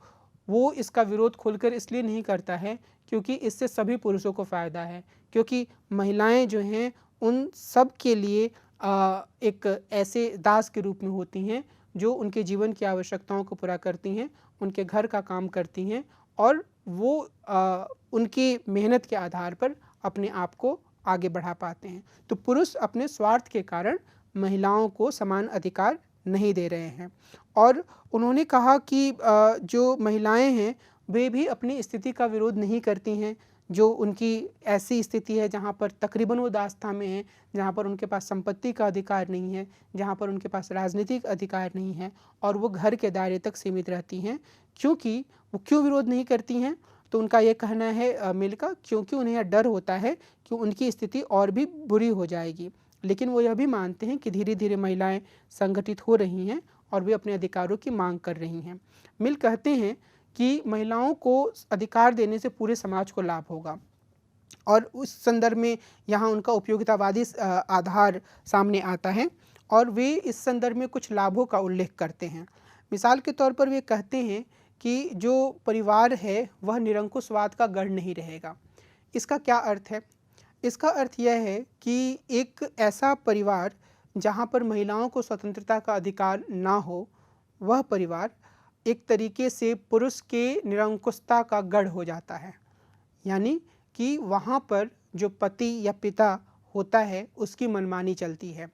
वो इसका विरोध खुलकर इसलिए नहीं करता है क्योंकि इससे सभी पुरुषों को फ़ायदा है, क्योंकि महिलाएं जो हैं उन सब के लिए एक ऐसे दास के रूप में होती हैं जो उनके जीवन की आवश्यकताओं को पूरा करती हैं, उनके घर का काम करती हैं और वो उनकी मेहनत के आधार पर अपने आप को आगे बढ़ा पाते हैं। तो पुरुष अपने स्वार्थ के कारण महिलाओं को समान अधिकार नहीं दे रहे हैं। और उन्होंने कहा कि जो महिलाएं हैं वे भी अपनी स्थिति का विरोध नहीं करती हैं, जो उनकी ऐसी स्थिति है जहाँ पर तकरीबन वो दास्तां में हैं, जहाँ पर उनके पास संपत्ति का अधिकार नहीं है, जहाँ पर उनके पास राजनीतिक अधिकार नहीं है और वो घर के दायरे तक सीमित रहती हैं। क्योंकि वो क्यों विरोध नहीं करती हैं? तो उनका ये कहना है मिल का, क्योंकि उन्हें यह डर होता है कि उनकी स्थिति और भी बुरी हो जाएगी। लेकिन वो यह भी मानते हैं कि धीरे धीरे महिलाएं संगठित हो रही हैं और वे अपने अधिकारों की मांग कर रही हैं। मिल कहते हैं कि महिलाओं को अधिकार देने से पूरे समाज को लाभ होगा और उस संदर्भ में यहाँ उनका उपयोगितावादी आधार सामने आता है और वे इस संदर्भ में कुछ लाभों का उल्लेख करते हैं। मिसाल के तौर पर वे कहते हैं कि जो परिवार है वह निरंकुशवाद का गढ़ नहीं रहेगा। इसका क्या अर्थ है? इसका अर्थ यह है कि एक ऐसा परिवार जहाँ पर महिलाओं को स्वतंत्रता का अधिकार ना हो, वह परिवार एक तरीके से पुरुष के निरंकुशता का गढ़ हो जाता है। यानी कि वहाँ पर जो पति या पिता होता है उसकी मनमानी चलती है,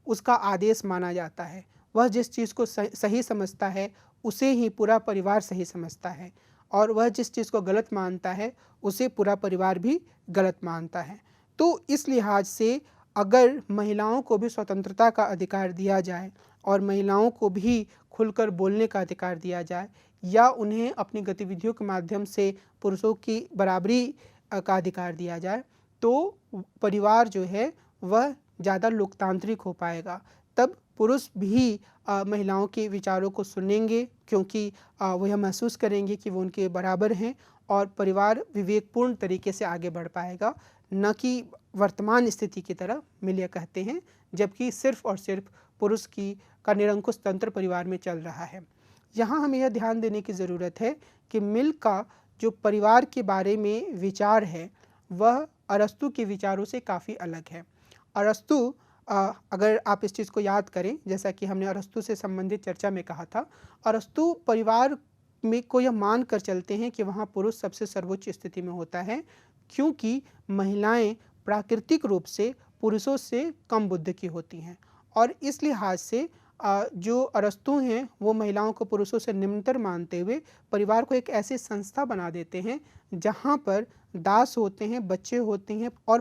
उसका आदेश माना जाता है। वह जिस चीज़ को सही समझता है उसे ही पूरा परिवार सही समझता है, और वह जिस चीज़ को गलत मानता है उसे पूरा परिवार भी गलत मानता है। तो इस लिहाज से अगर महिलाओं को भी स्वतंत्रता का अधिकार दिया जाए और महिलाओं को भी खुलकर बोलने का अधिकार दिया जाए, या उन्हें अपनी गतिविधियों के माध्यम से पुरुषों की बराबरी का अधिकार दिया जाए, तो परिवार जो है वह ज़्यादा लोकतांत्रिक हो पाएगा। तब पुरुष भी महिलाओं के विचारों को सुनेंगे, क्योंकि वह महसूस करेंगे कि वो उनके बराबर हैं, और परिवार विवेकपूर्ण तरीके से आगे बढ़ पाएगा, न कि वर्तमान स्थिति की तरह मिलिया कहते हैं, जबकि सिर्फ और सिर्फ पुरुष का निरंकुश तंत्र परिवार में चल रहा है। यहाँ हमें यह ध्यान देने की ज़रूरत है कि मिल का जो परिवार के बारे में विचार है वह अरस्तु के विचारों से काफ़ी अलग है। अरस्तु, अगर आप इस चीज़ को याद करें, जैसा कि हमने अरस्तु से संबंधित चर्चा में कहा था, अरस्तु परिवार में को यह मान कर चलते हैं कि वहाँ पुरुष सबसे सर्वोच्च स्थिति में होता है, क्योंकि महिलाएं प्राकृतिक रूप से पुरुषों से कम बुद्धि की होती हैं, और इस लिहाज से जो अरस्तु हैं वो महिलाओं को पुरुषों से निम्नतर मानते हुए परिवार को एक ऐसी संस्था बना देते हैं जहाँ पर दास होते हैं, बच्चे होते हैं, और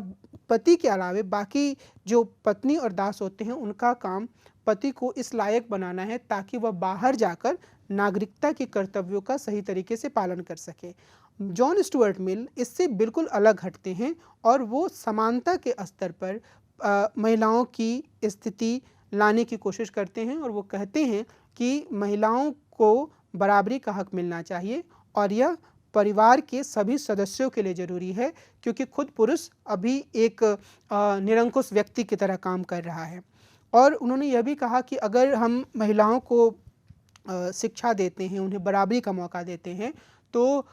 पति के अलावे बाकी जो पत्नी और दास होते हैं उनका काम पति को इस लायक बनाना है ताकि वह बाहर जाकर नागरिकता के कर्तव्यों का सही तरीके से पालन कर सके। जॉन स्टुअर्ट मिल इससे बिल्कुल अलग हटते हैं, और वो समानता के स्तर पर महिलाओं की स्थिति लाने की कोशिश करते हैं, और वो कहते हैं कि महिलाओं को बराबरी का हक मिलना चाहिए, और यह परिवार के सभी सदस्यों के लिए ज़रूरी है, क्योंकि खुद पुरुष अभी एक निरंकुश व्यक्ति की तरह काम कर रहा है। और उन्होंने यह भी कहा कि अगर हम महिलाओं को शिक्षा देते हैं, उन्हें बराबरी का मौका देते हैं, तो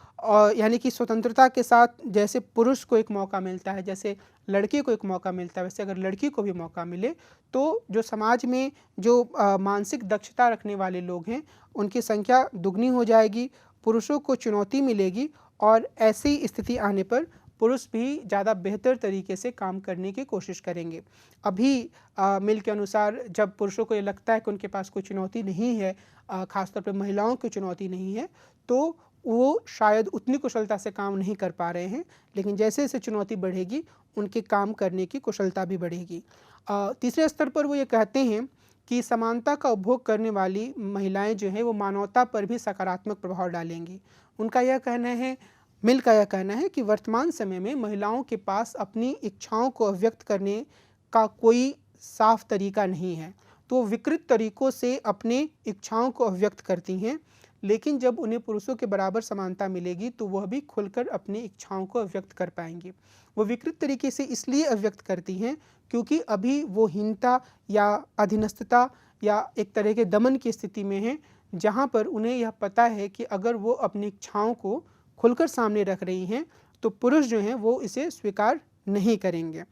यानी कि स्वतंत्रता के साथ जैसे पुरुष को एक मौका मिलता है, जैसे लड़के को एक मौका मिलता है, वैसे अगर लड़की को भी मौका मिले तो जो समाज में जो मानसिक दक्षता रखने वाले लोग हैं उनकी संख्या दुगनी हो जाएगी, पुरुषों को चुनौती मिलेगी, और ऐसी स्थिति आने पर पुरुष भी ज़्यादा बेहतर तरीके से काम करने की कोशिश करेंगे। अभी मिल के अनुसार जब पुरुषों को ये लगता है कि उनके पास कोई चुनौती नहीं है, ख़ासतौर पर महिलाओं की चुनौती नहीं है, तो वो शायद उतनी कुशलता से काम नहीं कर पा रहे हैं, लेकिन जैसे जैसे चुनौती बढ़ेगी उनके काम करने की कुशलता भी बढ़ेगी। तीसरे स्तर पर वो ये कहते हैं कि समानता का उपभोग करने वाली महिलाएं जो हैं वो मानवता पर भी सकारात्मक प्रभाव डालेंगी। उनका यह कहना है, मिल का यह कहना है कि वर्तमान समय में महिलाओं के पास अपनी इच्छाओं को अभिव्यक्त करने का कोई साफ तरीका नहीं है, तो विकृत तरीकों से अपने इच्छाओं को अभिव्यक्त करती हैं, लेकिन जब उन्हें पुरुषों के बराबर समानता मिलेगी तो वह भी खुलकर अपनी इच्छाओं को अभिव्यक्त कर पाएंगी। वो विकृत तरीके से इसलिए अभिव्यक्त करती हैं क्योंकि अभी वो हीनता या अधीनस्थता या एक तरह के दमन की स्थिति में हैं, जहाँ पर उन्हें यह पता है कि अगर वो अपनी इच्छाओं को खुलकर सामने रख रही हैं तो पुरुष जो हैं वो इसे स्वीकार नहीं करेंगे।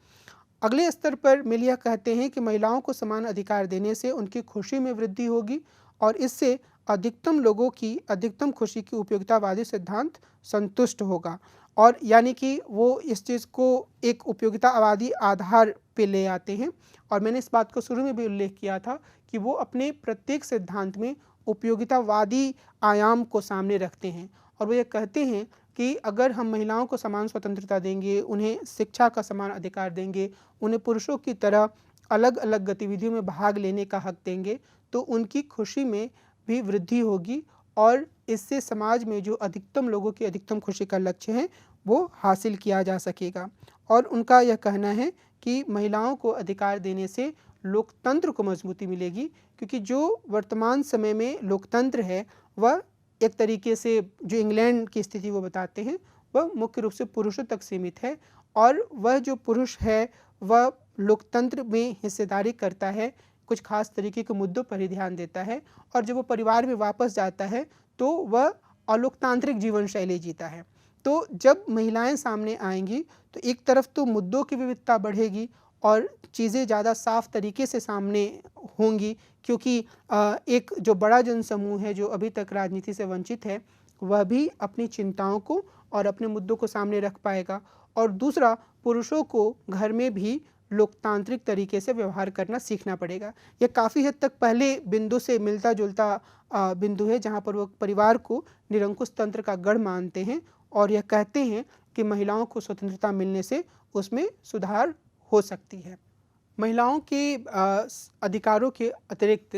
अगले स्तर पर मिल यह कहते हैं कि महिलाओं को समान अधिकार देने से उनकी खुशी में वृद्धि होगी, और इससे अधिकतम लोगों की अधिकतम खुशी की उपयोगितावादी सिद्धांत संतुष्ट होगा। और यानी कि वो इस चीज़ को एक उपयोगितावादी आधार पे ले आते हैं, और मैंने इस बात को शुरू में भी उल्लेख किया था कि वो अपने प्रत्येक सिद्धांत में उपयोगितावादी आयाम को सामने रखते हैं, और वो ये कहते हैं कि अगर हम महिलाओं को समान स्वतंत्रता देंगे, उन्हें शिक्षा का समान अधिकार देंगे, उन्हें पुरुषों की तरह अलग अलग गतिविधियों में भाग लेने का हक देंगे, तो उनकी खुशी में भी वृद्धि होगी, और इससे समाज में जो अधिकतम लोगों की अधिकतम खुशी का लक्ष्य है वो हासिल किया जा सकेगा। और उनका यह कहना है कि महिलाओं को अधिकार देने से लोकतंत्र को मजबूती मिलेगी, क्योंकि जो वर्तमान समय में लोकतंत्र है वह एक तरीके से जो इंग्लैंड की स्थिति वो बताते हैं वह मुख्य रूप से पुरुषों तक सीमित है, और वह जो पुरुष है वह लोकतंत्र में हिस्सेदारी करता है, कुछ खास तरीके के मुद्दों पर ही ध्यान देता है, और जब वो परिवार में वापस जाता है तो वह अलोकतांत्रिक जीवन शैली जीता है। तो जब महिलाएं सामने आएंगी तो एक तरफ तो मुद्दों की विविधता बढ़ेगी और चीज़ें ज़्यादा साफ तरीके से सामने होंगी, क्योंकि एक जो बड़ा जनसमूह है जो अभी तक राजनीति से वंचित है, वह भी अपनी चिंताओं को और अपने मुद्दों को सामने रख पाएगा। और दूसरा, पुरुषों को घर में भी लोकतांत्रिक तरीके से व्यवहार करना सीखना पड़ेगा। यह काफ़ी हद तक पहले बिंदु से मिलता जुलता बिंदु है, जहाँ पर वो परिवार को निरंकुश तंत्र का गढ़ मानते हैं और यह कहते हैं कि महिलाओं को स्वतंत्रता मिलने से उसमें सुधार हो सकती है। महिलाओं के अधिकारों के अतिरिक्त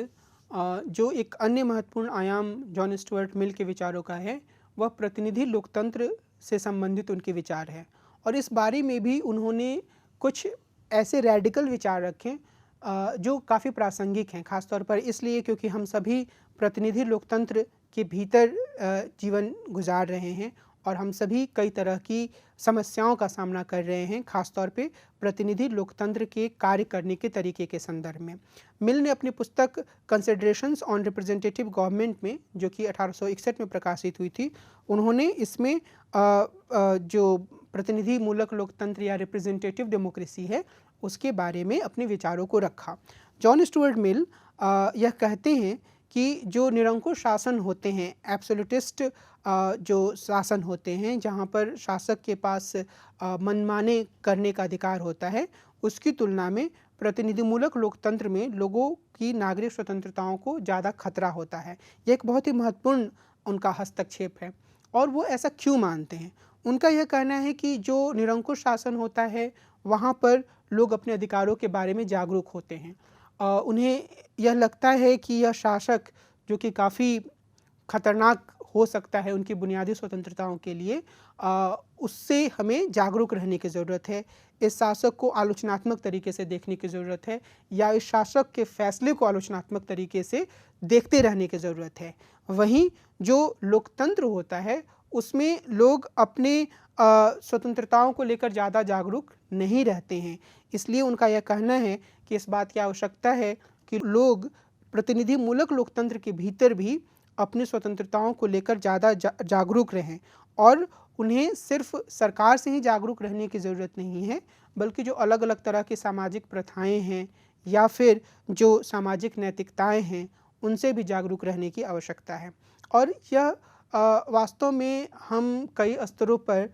जो एक अन्य महत्वपूर्ण आयाम जॉन स्टुअर्ट मिल के विचारों का है, वह प्रतिनिधि लोकतंत्र से संबंधित उनके विचार हैं। और इस बारे में भी उन्होंने कुछ ऐसे रैडिकल विचार रखे जो काफ़ी प्रासंगिक हैं, खासतौर पर इसलिए क्योंकि हम सभी प्रतिनिधि लोकतंत्र के भीतर जीवन गुजार रहे हैं और हम सभी कई तरह की समस्याओं का सामना कर रहे हैं, खासतौर पे प्रतिनिधि लोकतंत्र के कार्य करने के तरीके के संदर्भ में। मिल ने अपनी पुस्तक कंसिडरेशंस ऑन रिप्रेजेंटेटिव गवर्नमेंट में, जो कि 1861 में प्रकाशित हुई थी, उन्होंने इसमें जो प्रतिनिधि मूलक लोकतंत्र या रिप्रेजेंटेटिव डेमोक्रेसी है, उसके बारे में अपने विचारों को रखा। जॉन स्टुअर्ट मिल यह कहते हैं कि जो निरंकुश शासन होते हैं, एब्सोल्यूटिस्ट जो शासन होते हैं, जहाँ पर शासक के पास मनमाने करने का अधिकार होता है, उसकी तुलना में प्रतिनिधिमूलक लोकतंत्र में लोगों की नागरिक स्वतंत्रताओं को ज़्यादा खतरा होता है। यह एक बहुत ही महत्वपूर्ण उनका हस्तक्षेप है। और वो ऐसा क्यों मानते हैं? उनका यह कहना है कि जो निरंकुश शासन होता है, वहाँ पर लोग अपने अधिकारों के बारे में जागरूक होते हैं। उन्हें यह लगता है कि यह शासक, जो कि काफ़ी खतरनाक हो सकता है उनकी बुनियादी स्वतंत्रताओं के लिए, उससे हमें जागरूक रहने की ज़रूरत है। इस शासक को आलोचनात्मक तरीके से देखने की ज़रूरत है, या इस शासक के फैसले को आलोचनात्मक तरीके से देखते रहने की ज़रूरत है। वहीं जो लोकतंत्र होता है, उसमें लोग अपने स्वतंत्रताओं को लेकर ज़्यादा जागरूक नहीं रहते हैं। इसलिए उनका यह कहना है कि इस बात की आवश्यकता है कि लोग प्रतिनिधिमूलक लोकतंत्र के भीतर भी अपनी स्वतंत्रताओं को लेकर ज़्यादा जागरूक रहें, और उन्हें सिर्फ सरकार से ही जागरूक रहने की ज़रूरत नहीं है, बल्कि जो अलग अलग तरह की सामाजिक प्रथाएं हैं या फिर जो सामाजिक नैतिकताएं हैं, उनसे भी जागरूक रहने की आवश्यकता है। और यह वास्तव में हम कई स्तरों पर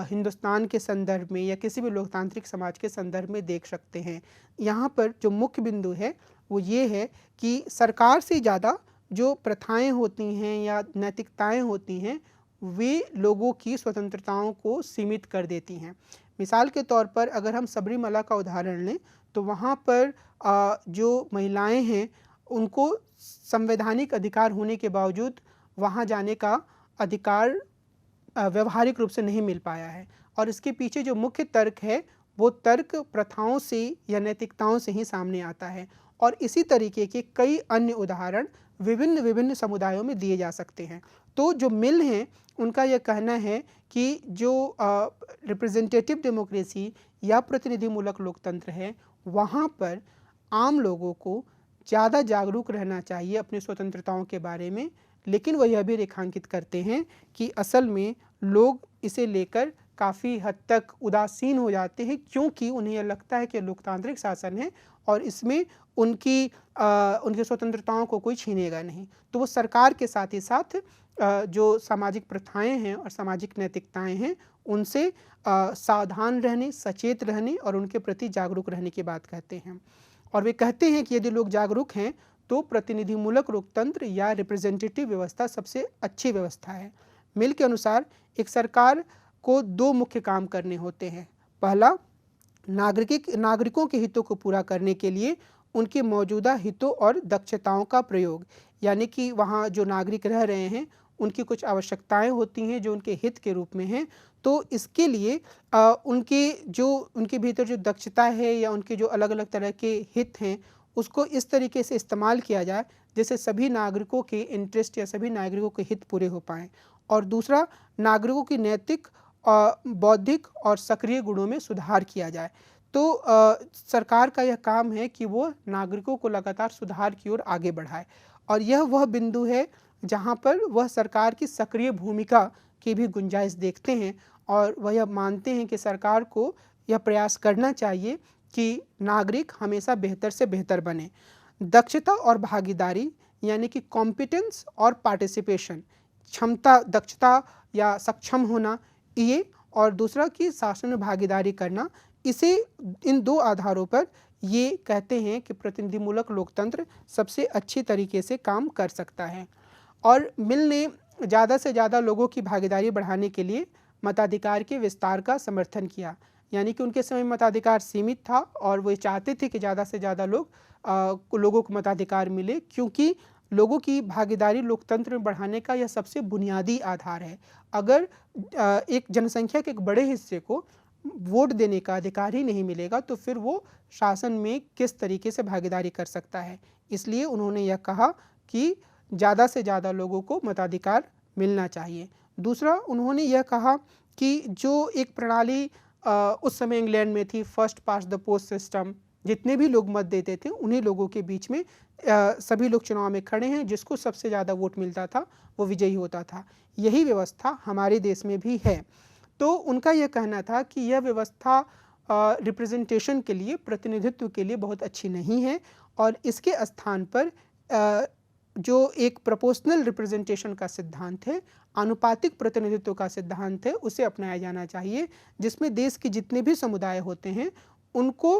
हिंदुस्तान के संदर्भ में या किसी भी लोकतांत्रिक समाज के संदर्भ में देख सकते हैं। यहाँ पर जो मुख्य बिंदु है वो ये है कि सरकार से ज़्यादा जो प्रथाएं होती हैं या नैतिकताएं होती हैं, वे लोगों की स्वतंत्रताओं को सीमित कर देती हैं। मिसाल के तौर पर अगर हम सबरीमला का उदाहरण लें, तो वहाँ पर जो महिलाएं हैं, उनको संवैधानिक अधिकार होने के बावजूद वहाँ जाने का अधिकार व्यवहारिक रूप से नहीं मिल पाया है। और इसके पीछे जो मुख्य तर्क है, वो तर्क प्रथाओं से या नैतिकताओं से ही सामने आता है। और इसी तरीके के कई अन्य उदाहरण विभिन्न विभिन्न समुदायों में दिए जा सकते हैं। तो जो मिल हैं, उनका यह कहना है कि जो रिप्रेजेंटेटिव डेमोक्रेसी या प्रतिनिधिमूलक लोकतंत्र है, वहाँ पर आम लोगों को ज़्यादा जागरूक रहना चाहिए अपनी स्वतंत्रताओं के बारे में। लेकिन वह यह भी रेखांकित करते हैं कि असल में लोग इसे लेकर काफ़ी हद तक उदासीन हो जाते हैं, क्योंकि उन्हें यह लगता है कि लोकतांत्रिक शासन है और इसमें उनकी स्वतंत्रताओं को कोई छीनेगा नहीं। तो वो सरकार के साथ ही साथ जो सामाजिक प्रथाएं हैं और सामाजिक नैतिकताएं हैं, उनसे सावधान रहने, सचेत रहने और उनके प्रति जागरूक रहने की बात कहते हैं। और वे कहते हैं कि यदि लोग जागरूक हैं तो प्रतिनिधिमूलक लोकतंत्र या रिप्रेजेंटेटिव व्यवस्था सबसे अच्छी व्यवस्था है। मिल के अनुसार एक सरकार को दो मुख्य काम करने होते हैं। पहला, नागरिकों के हितों को पूरा करने के लिए उनके मौजूदा हितों और दक्षताओं का प्रयोग, यानी कि वहाँ जो नागरिक रह रहे हैं, उनकी कुछ आवश्यकताएं होती हैं जो उनके हित के रूप में हैं। तो इसके लिए उनके भीतर जो दक्षता है या उनके जो अलग अलग तरह के हित हैं, उसको इस तरीके से इस्तेमाल किया जाए जिससे सभी नागरिकों के इंटरेस्ट या सभी नागरिकों के हित पूरे हो पाएँ। और दूसरा, नागरिकों की नैतिक, बौद्धिक और सक्रिय गुणों में सुधार किया जाए। तो सरकार का यह काम है कि वो नागरिकों को लगातार सुधार की ओर आगे बढ़ाए, और यह वह बिंदु है जहाँ पर वह सरकार की सक्रिय भूमिका की भी गुंजाइश देखते हैं, और वह यह मानते हैं कि सरकार को यह प्रयास करना चाहिए कि नागरिक हमेशा बेहतर से बेहतर बने। दक्षता और भागीदारी यानी कि कॉम्पिटेंस और पार्टिसिपेशन, क्षमता, दक्षता या सक्षम होना ये, और दूसरा कि शासन में भागीदारी करना। इसे इन दो आधारों पर ये कहते हैं कि प्रतिनिधिमूलक लोकतंत्र सबसे अच्छी तरीके से काम कर सकता है। और मिल ने ज़्यादा से ज़्यादा लोगों की भागीदारी बढ़ाने के लिए मताधिकार के विस्तार का समर्थन किया, यानी कि उनके समय मताधिकार सीमित था और वो चाहते थे कि ज़्यादा से ज़्यादा लोगों को मताधिकार मिले, क्योंकि लोगों की भागीदारी लोकतंत्र में बढ़ाने का यह सबसे बुनियादी आधार है। अगर एक जनसंख्या के एक बड़े हिस्से को वोट देने का अधिकार ही नहीं मिलेगा तो फिर वो शासन में किस तरीके से भागीदारी कर सकता है। इसलिए उन्होंने यह कहा कि ज़्यादा से ज़्यादा लोगों को मताधिकार मिलना चाहिए। दूसरा, उन्होंने यह कहा कि जो एक प्रणाली उस समय इंग्लैंड में थी, first past the post system, जितने भी लोग मत देते थे उन्हीं लोगों के बीच में सभी लोग चुनाव में खड़े हैं, जिसको सबसे ज़्यादा वोट मिलता था वो विजयी होता था। यही व्यवस्था हमारे देश में भी है। तो उनका यह कहना था कि यह व्यवस्था रिप्रेजेंटेशन के लिए, प्रतिनिधित्व के लिए बहुत अच्छी नहीं है और इसके स्थान पर जो एक प्रोपोर्शनल रिप्रेजेंटेशन का सिद्धांत है, आनुपातिक प्रतिनिधित्व का सिद्धांत है, उसे अपनाया जाना चाहिए, जिसमें देश के जितने भी समुदाय होते हैं उनको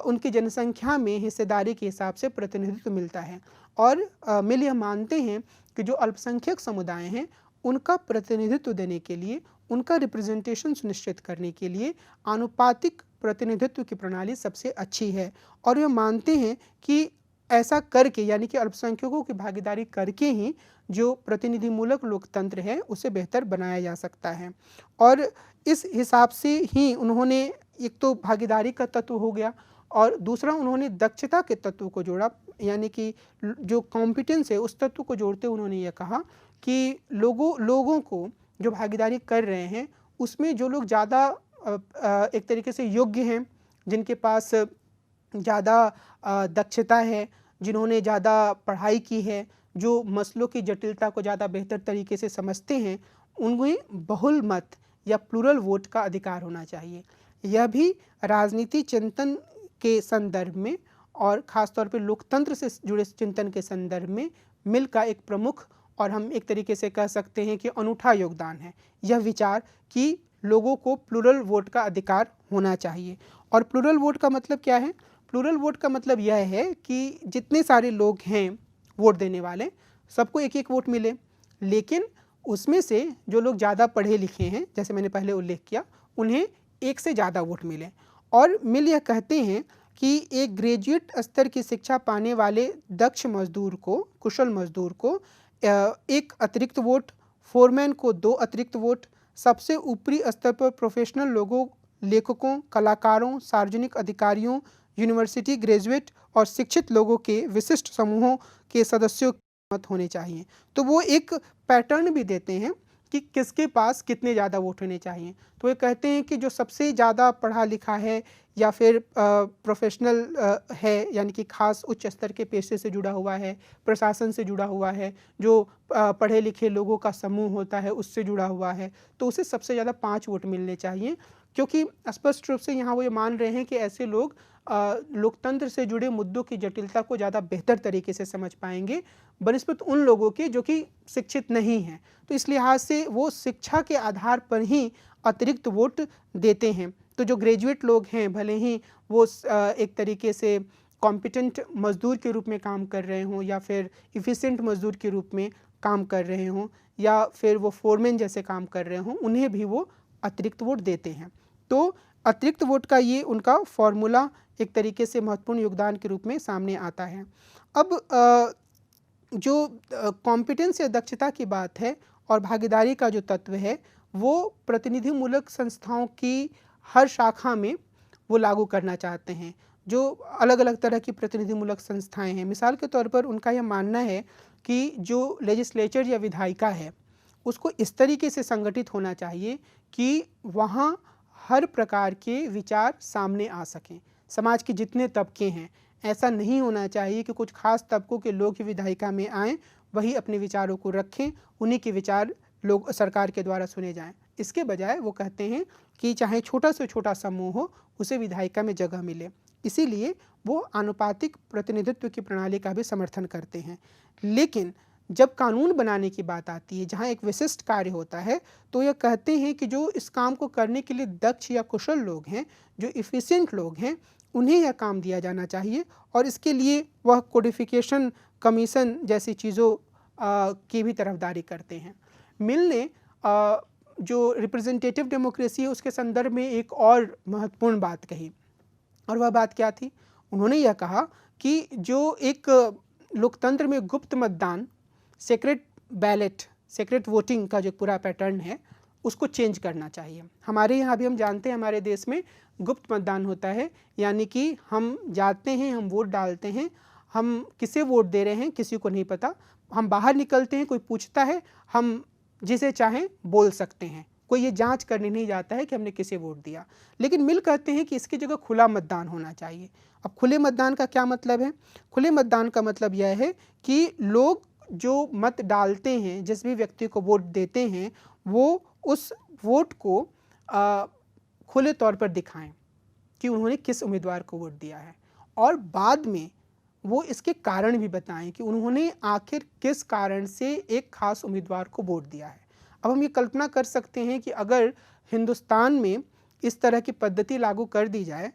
उनकी जनसंख्या में हिस्सेदारी के हिसाब से प्रतिनिधित्व मिलता है। और मिल यह मानते हैं कि जो अल्पसंख्यक समुदाय हैं उनका प्रतिनिधित्व देने के लिए, उनका रिप्रेजेंटेशन सुनिश्चित करने के लिए आनुपातिक प्रतिनिधित्व की प्रणाली सबसे अच्छी है। और वे मानते हैं कि ऐसा करके, यानी कि अल्पसंख्यकों की भागीदारी करके ही जो प्रतिनिधिमूलक लोकतंत्र है उसे बेहतर बनाया जा सकता है। और इस हिसाब से ही उन्होंने एक तो भागीदारी का तत्व हो गया और दूसरा उन्होंने दक्षता के तत्व को जोड़ा, यानी कि जो कॉम्पिटेंस है उस तत्व को जोड़ते उन्होंने ये कहा कि लोगों को जो भागीदारी कर रहे हैं उसमें जो लोग ज़्यादा एक तरीके से योग्य हैं, जिनके पास ज़्यादा दक्षता है, जिन्होंने ज़्यादा पढ़ाई की है, जो मसलों की जटिलता को ज़्यादा बेहतर तरीके से समझते हैं, उनमें बहुल मत या प्लूरल वोट का अधिकार होना चाहिए। यह भी राजनीति चिंतन के संदर्भ में और ख़ासतौर पर लोकतंत्र से जुड़े चिंतन के संदर्भ में मिल का एक प्रमुख और हम एक तरीके से कह सकते हैं कि अनूठा योगदान है। यह विचार कि लोगों को प्लूरल वोट का अधिकार होना चाहिए। और प्लूरल वोट का मतलब क्या है? प्लूरल वोट का मतलब यह है कि जितने सारे लोग हैं वोट देने वाले, सबको एक एक वोट मिले, लेकिन उसमें से जो लोग ज़्यादा पढ़े लिखे हैं, जैसे मैंने पहले उल्लेख किया, उन्हें एक से ज़्यादा वोट मिले। और मिल यह कहते हैं कि एक ग्रेजुएट स्तर की शिक्षा पाने वाले दक्ष मजदूर को, कुशल मजदूर को एक अतिरिक्त वोट, फोरमैन को 2 अतिरिक्त वोट, सबसे ऊपरी स्तर पर प्रोफेशनल लोगों, लेखकों, कलाकारों, सार्वजनिक अधिकारियों, यूनिवर्सिटी ग्रेजुएट और शिक्षित लोगों के विशिष्ट समूहों के सदस्यों के मत होने चाहिए। तो वो एक पैटर्न भी देते हैं कि किसके पास कितने ज़्यादा वोट होने चाहिए। तो ये कहते हैं कि जो सबसे ज़्यादा पढ़ा लिखा है या फिर प्रोफेशनल है, यानी कि खास उच्च स्तर के पेशे से जुड़ा हुआ है, प्रशासन से जुड़ा हुआ है, जो पढ़े लिखे लोगों का समूह होता है उससे जुड़ा हुआ है, तो उसे सबसे ज़्यादा 5 वोट मिलने चाहिए। क्योंकि स्पष्ट रूप से यहाँ वो ये मान रहे हैं कि ऐसे लोग लोकतंत्र से जुड़े मुद्दों की जटिलता को ज़्यादा बेहतर तरीके से समझ पाएंगे बनिस्बत उन लोगों के जो कि शिक्षित नहीं हैं। तो इस लिहाज से वो शिक्षा के आधार पर ही अतिरिक्त वोट देते हैं। तो जो ग्रेजुएट लोग हैं, भले ही वो एक तरीके से कॉम्पिटेंट मजदूर के रूप में काम कर रहे हों या फिर इफ़िशिएंट मजदूर के रूप में काम कर रहे हों या फिर वो फोरमैन जैसे काम कर रहे हों, उन्हें भी वो अतिरिक्त वोट देते हैं। तो अतिरिक्त वोट का ये उनका फॉर्मूला एक तरीके से महत्वपूर्ण योगदान के रूप में सामने आता है। अब जो कॉम्पिटेंस या दक्षता की बात है और भागीदारी का जो तत्व है, वो प्रतिनिधिमूलक संस्थाओं की हर शाखा में वो लागू करना चाहते हैं। जो अलग अलग तरह की प्रतिनिधिमूलक संस्थाएं हैं, मिसाल के तौर पर उनका यह मानना है कि जो लेजिस्लेचर या विधायिका है उसको इस तरीके से संगठित होना चाहिए कि वहाँ हर प्रकार के विचार सामने आ सकें। समाज के जितने तबके हैं, ऐसा नहीं होना चाहिए कि कुछ खास तबकों के लोग ही विधायिका में आएँ, वही अपने विचारों को रखें, उन्हीं के विचार लोग सरकार के द्वारा सुने जाएं। इसके बजाय वो कहते हैं कि चाहे छोटा से छोटा समूह हो, उसे विधायिका में जगह मिले। इसीलिए वो आनुपातिक प्रतिनिधित्व की प्रणाली का भी समर्थन करते हैं। लेकिन जब कानून बनाने की बात आती है, जहाँ एक विशिष्ट कार्य होता है, तो यह कहते हैं कि जो इस काम को करने के लिए दक्ष या कुशल लोग हैं, जो इफ़िशिएंट लोग हैं, उन्हें यह काम दिया जाना चाहिए और इसके लिए वह कोडिफिकेशन कमीशन जैसी चीज़ों की भी तरफदारी करते हैं। मिल ने जो रिप्रेजेंटेटिव डेमोक्रेसी है उसके संदर्भ में एक और महत्वपूर्ण बात कही, और वह बात क्या थी? उन्होंने यह कहा कि जो एक लोकतंत्र में गुप्त मतदान, सीक्रेट बैलेट, सीक्रेट वोटिंग का जो पूरा पैटर्न है, उसको चेंज करना चाहिए। हमारे यहाँ भी हम जानते हैं, हमारे देश में गुप्त मतदान होता है, यानी कि हम जाते हैं, हम वोट डालते हैं, हम किसे वोट दे रहे हैं किसी को नहीं पता, हम बाहर निकलते हैं, कोई पूछता है, हम जिसे चाहें बोल सकते हैं, कोई ये जांच करने नहीं जाता है कि हमने किसे वोट दिया। लेकिन मिल कहते हैं कि इसकी जगह खुला मतदान होना चाहिए। अब खुले मतदान का क्या मतलब है? खुले मतदान का मतलब यह है कि लोग जो मत डालते हैं, जिस भी व्यक्ति को वोट देते हैं, वो उस वोट को खुले तौर पर दिखाएं कि उन्होंने किस उम्मीदवार को वोट दिया है, और बाद में वो इसके कारण भी बताएं कि उन्होंने आखिर किस कारण से एक खास उम्मीदवार को वोट दिया है। अब हम ये कल्पना कर सकते हैं कि अगर हिंदुस्तान में इस तरह की पद्धति लागू कर दी जाए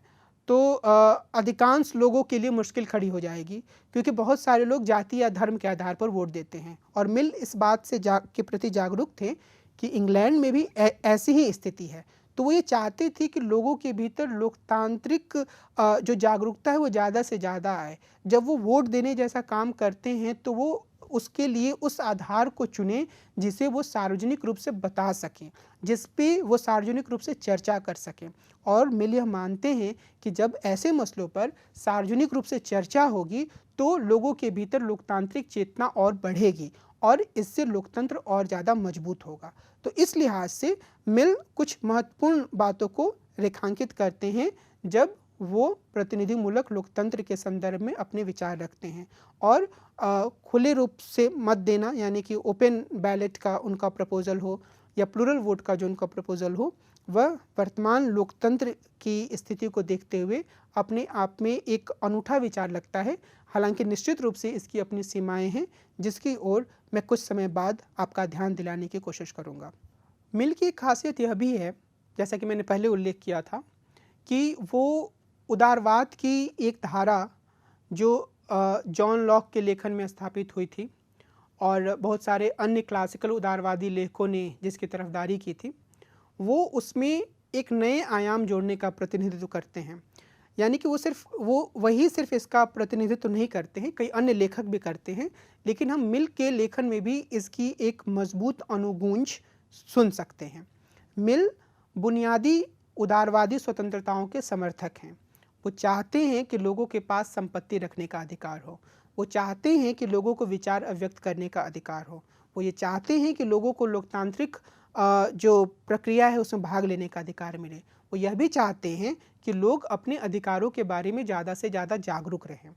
तो अधिकांश लोगों के लिए मुश्किल खड़ी हो जाएगी, क्योंकि बहुत सारे लोग जाति या धर्म के आधार पर वोट देते हैं। और मिल इस बात से के प्रति जागरूक थे कि इंग्लैंड में भी ऐसी ही स्थिति है। तो वो ये चाहते थे कि लोगों के भीतर लोकतांत्रिक जो जागरूकता है वो ज़्यादा से ज़्यादा आए। जब वो वोट देने जैसा काम करते हैं तो वो उसके लिए उस आधार को चुनें जिसे वो सार्वजनिक रूप से बता सकें, जिस पे वो सार्वजनिक रूप से चर्चा कर सकें। और मिल यह मानते हैं कि जब ऐसे मसलों पर सार्वजनिक रूप से चर्चा होगी तो लोगों के भीतर लोकतांत्रिक चेतना और बढ़ेगी और इससे लोकतंत्र और ज़्यादा मजबूत होगा। तो इस लिहाज से मिल कुछ महत्वपूर्ण बातों को रेखांकित करते हैं जब वो प्रतिनिधिमूलक लोकतंत्र के संदर्भ में अपने विचार रखते हैं। और खुले रूप से मत देना, यानी कि ओपन बैलेट का उनका प्रपोजल हो या प्लूरल वोट का जो उनका प्रपोजल हो, वह वर्तमान लोकतंत्र की स्थिति को देखते हुए अपने आप में एक अनूठा विचार लगता है। हालांकि निश्चित रूप से इसकी अपनी सीमाएं हैं, जिसकी ओर मैं कुछ समय बाद आपका ध्यान दिलाने की कोशिश करूंगा। मिल की एक खासियत यह भी है, जैसा कि मैंने पहले उल्लेख किया था, कि वो उदारवाद की एक धारा जो जॉन लॉक के लेखन में स्थापित हुई थी और बहुत सारे अन्य क्लासिकल उदारवादी लेखकों ने जिसकी तरफदारी की थी, वो उसमें एक नए आयाम जोड़ने का प्रतिनिधित्व करते हैं। यानी कि वही सिर्फ इसका प्रतिनिधित्व नहीं करते हैं, कई अन्य लेखक भी करते हैं, लेकिन हम मिल के लेखन में भी इसकी एक मजबूत अनुगूंज सुन सकते हैं। मिल बुनियादी उदारवादी स्वतंत्रताओं के समर्थक हैं। वो चाहते हैं कि लोगों के पास संपत्ति रखने का अधिकार हो, वो चाहते हैं कि लोगों को विचार अभिव्यक्त करने का अधिकार हो, वो ये चाहते हैं कि लोगों को लोकतांत्रिक जो प्रक्रिया है उसमें भाग लेने का अधिकार मिले। वो यह भी चाहते हैं कि लोग अपने अधिकारों के बारे में ज़्यादा से ज़्यादा जागरूक रहें।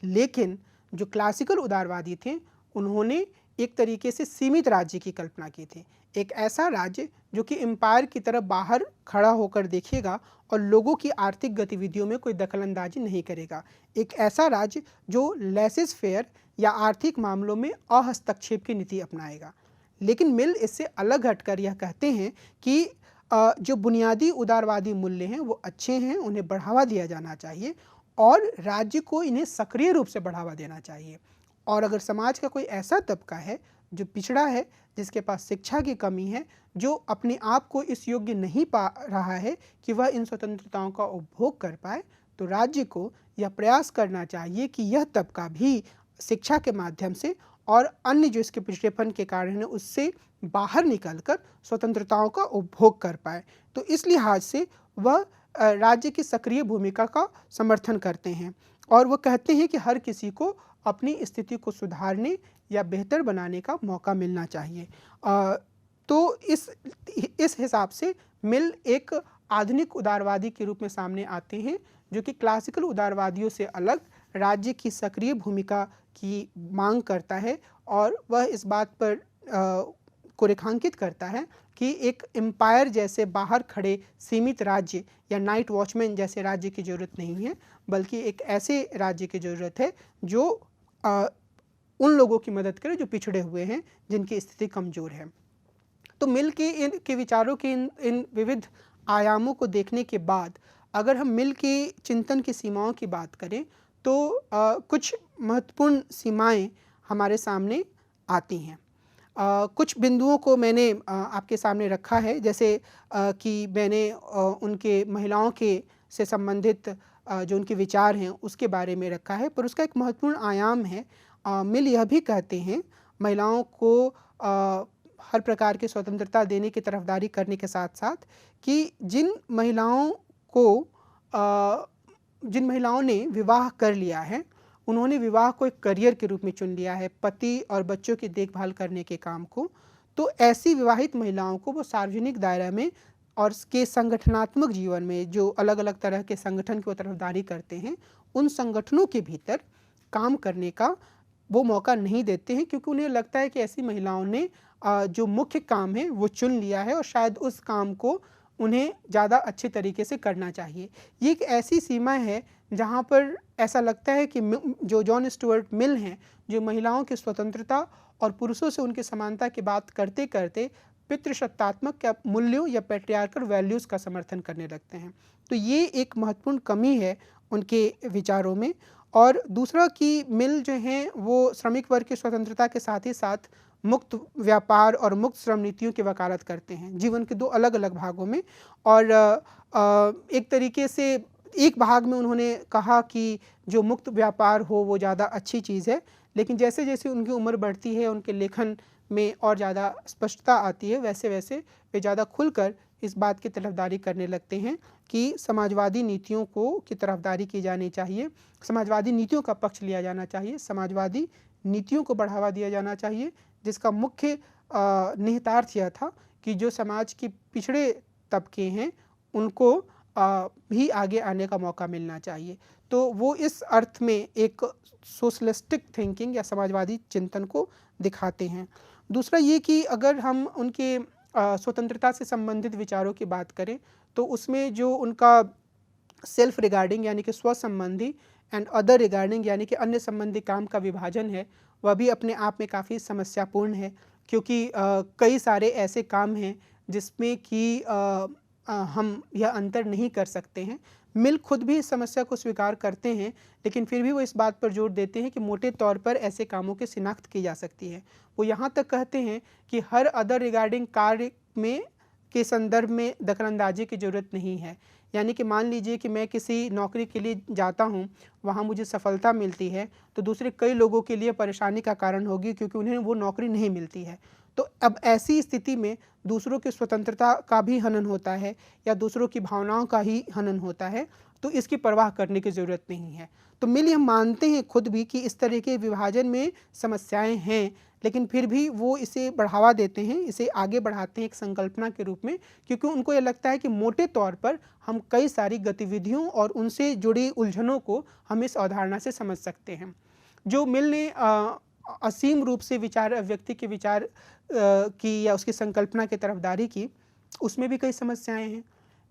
लेकिन जो क्लासिकल उदारवादी थे, उन्होंने एक तरीके से सीमित राज्य की कल्पना की थी। एक ऐसा राज्य जो कि एम्पायर की तरफ बाहर खड़ा होकर देखेगा और लोगों की आर्थिक गतिविधियों में कोई दखलंदाजी नहीं करेगा। एक ऐसा राज्य जो लेसेस फेयर या आर्थिक मामलों में अहस्तक्षेप की नीति अपनाएगा। लेकिन मिल इससे अलग हटकर यह कहते हैं कि जो बुनियादी उदारवादी मूल्य हैं वो अच्छे हैं, उन्हें बढ़ावा दिया जाना चाहिए और राज्य को इन्हें सक्रिय रूप से बढ़ावा देना चाहिए। और अगर समाज का कोई ऐसा तबका है जो पिछड़ा है, जिसके पास शिक्षा की कमी है, जो अपने आप को इस योग्य नहीं पा रहा है कि वह इन स्वतंत्रताओं का उपभोग कर पाए, तो राज्य को यह प्रयास करना चाहिए कि यह तबका भी शिक्षा के माध्यम से और अन्य जो इसके पिछड़ेपन के कारण है उससे बाहर निकलकर स्वतंत्रताओं का उपभोग कर पाए। तो इस लिहाज से वह राज्य की सक्रिय भूमिका का समर्थन करते हैं और वह कहते हैं कि हर किसी को अपनी स्थिति को सुधारने या बेहतर बनाने का मौका मिलना चाहिए। तो इस हिसाब से मिल एक आधुनिक उदारवादी के रूप में सामने आते हैं, जो कि क्लासिकल उदारवादियों से अलग राज्य की सक्रिय भूमिका की मांग करता है और वह इस बात पर को रेखांकित करता है कि एक एम्पायर जैसे बाहर खड़े सीमित राज्य या नाइट वॉचमैन जैसे राज्य की ज़रूरत नहीं है, बल्कि एक ऐसे राज्य की ज़रूरत है जो उन लोगों की मदद करे जो पिछड़े हुए हैं, जिनकी स्थिति कमज़ोर है। तो मिल के विचारों के इन विविध आयामों को देखने के बाद अगर हम मिल के चिंतन की सीमाओं की बात करें तो कुछ महत्वपूर्ण सीमाएं हमारे सामने आती हैं। कुछ बिंदुओं को मैंने आपके सामने रखा है, जैसे कि मैंने उनके महिलाओं के से संबंधित जो उनके विचार हैं उसके बारे में रखा है, पर उसका एक महत्वपूर्ण आयाम है। मिल यह भी कहते हैं महिलाओं को हर प्रकार की स्वतंत्रता देने की तरफदारी करने के साथ साथ कि जिन महिलाओं ने विवाह कर लिया है, उन्होंने विवाह को एक करियर के रूप में चुन लिया है, पति और बच्चों की देखभाल करने के काम को, तो ऐसी विवाहित महिलाओं को वो सार्वजनिक दायरा में और के संगठनात्मक जीवन में जो अलग अलग तरह के संगठन की वो तरफदारी करते हैं, उन संगठनों के भीतर काम करने का वो मौका नहीं देते हैं, क्योंकि उन्हें लगता है कि ऐसी महिलाओं ने जो मुख्य काम है वो चुन लिया है और शायद उस काम को उन्हें ज़्यादा अच्छे तरीके से करना चाहिए। ये एक ऐसी सीमा है जहाँ पर ऐसा लगता है कि जो जॉन स्टुअर्ट मिल हैं, जो महिलाओं की स्वतंत्रता और पुरुषों से उनकी समानता की बात करते करते पितृसत्तात्मक या मूल्यों या पैट्रियार्कल वैल्यूज़ का समर्थन करने लगते हैं। तो ये एक महत्वपूर्ण कमी है उनके विचारों में। और दूसरा कि मिल जो हैं वो श्रमिक वर्ग की स्वतंत्रता के साथ ही साथ मुक्त व्यापार और मुक्त श्रम नीतियों की वकालत करते हैं जीवन के दो अलग अलग भागों में। और एक तरीके से एक भाग में उन्होंने कहा कि जो मुक्त व्यापार हो वो ज़्यादा अच्छी चीज़ है, लेकिन जैसे जैसे उनकी उम्र बढ़ती है, उनके लेखन में और ज़्यादा स्पष्टता आती है, वैसे वैसे वे ज़्यादा खुलकर इस बात की तरफदारी करने लगते हैं कि समाजवादी नीतियों की तरफदारी की जानी चाहिए, समाजवादी नीतियों का पक्ष लिया जाना चाहिए, समाजवादी नीतियों को बढ़ावा दिया जाना चाहिए, जिसका मुख्य निहितार्थ यह था कि जो समाज के पिछड़े तबके हैं उनको भी आगे आने का मौका मिलना चाहिए। तो वो इस अर्थ में एक सोशलिस्टिक थिंकिंग या समाजवादी चिंतन को दिखाते हैं। दूसरा ये कि अगर हम उनके स्वतंत्रता से संबंधित विचारों की बात करें तो उसमें जो उनका सेल्फ रिगार्डिंग यानी कि स्व संबंधी एंड अदर रिगार्डिंग यानी कि अन्य संबंधी काम का विभाजन है, वह भी अपने आप में काफ़ी समस्यापूर्ण है, क्योंकि कई सारे ऐसे काम हैं जिसमें कि हम यह अंतर नहीं कर सकते हैं। मिल खुद भी इस समस्या को स्वीकार करते हैं, लेकिन फिर भी वो इस बात पर जोर देते हैं कि मोटे तौर पर ऐसे कामों की शिनाख्त की जा सकती है। वो यहाँ तक कहते हैं कि हर अदर रिगार्डिंग कार्य में के संदर्भ में दखलंदाजी की ज़रूरत नहीं है। यानी कि मान लीजिए कि मैं किसी नौकरी के लिए जाता हूँ, वहाँ मुझे सफलता मिलती है, तो दूसरे कई लोगों के लिए परेशानी का कारण होगी, क्योंकि उन्हें वो नौकरी नहीं मिलती है। तो अब ऐसी स्थिति में दूसरों की स्वतंत्रता का भी हनन होता है या दूसरों की भावनाओं का ही हनन होता है, तो इसकी परवाह करने की ज़रूरत नहीं है। तो मिल यह मानते हैं खुद भी कि इस तरह के विभाजन में समस्याएं हैं, लेकिन फिर भी वो इसे बढ़ावा देते हैं, इसे आगे बढ़ाते हैं एक संकल्पना के रूप में, क्योंकि उनको ये लगता है कि मोटे तौर पर हम कई सारी गतिविधियों और उनसे जुड़ी उलझनों को हम इस अवधारणा से समझ सकते हैं। जो मिल ने असीम रूप से व्यक्ति के विचार की या उसकी संकल्पना की तरफदारी की, उसमें भी कई समस्याएं हैं।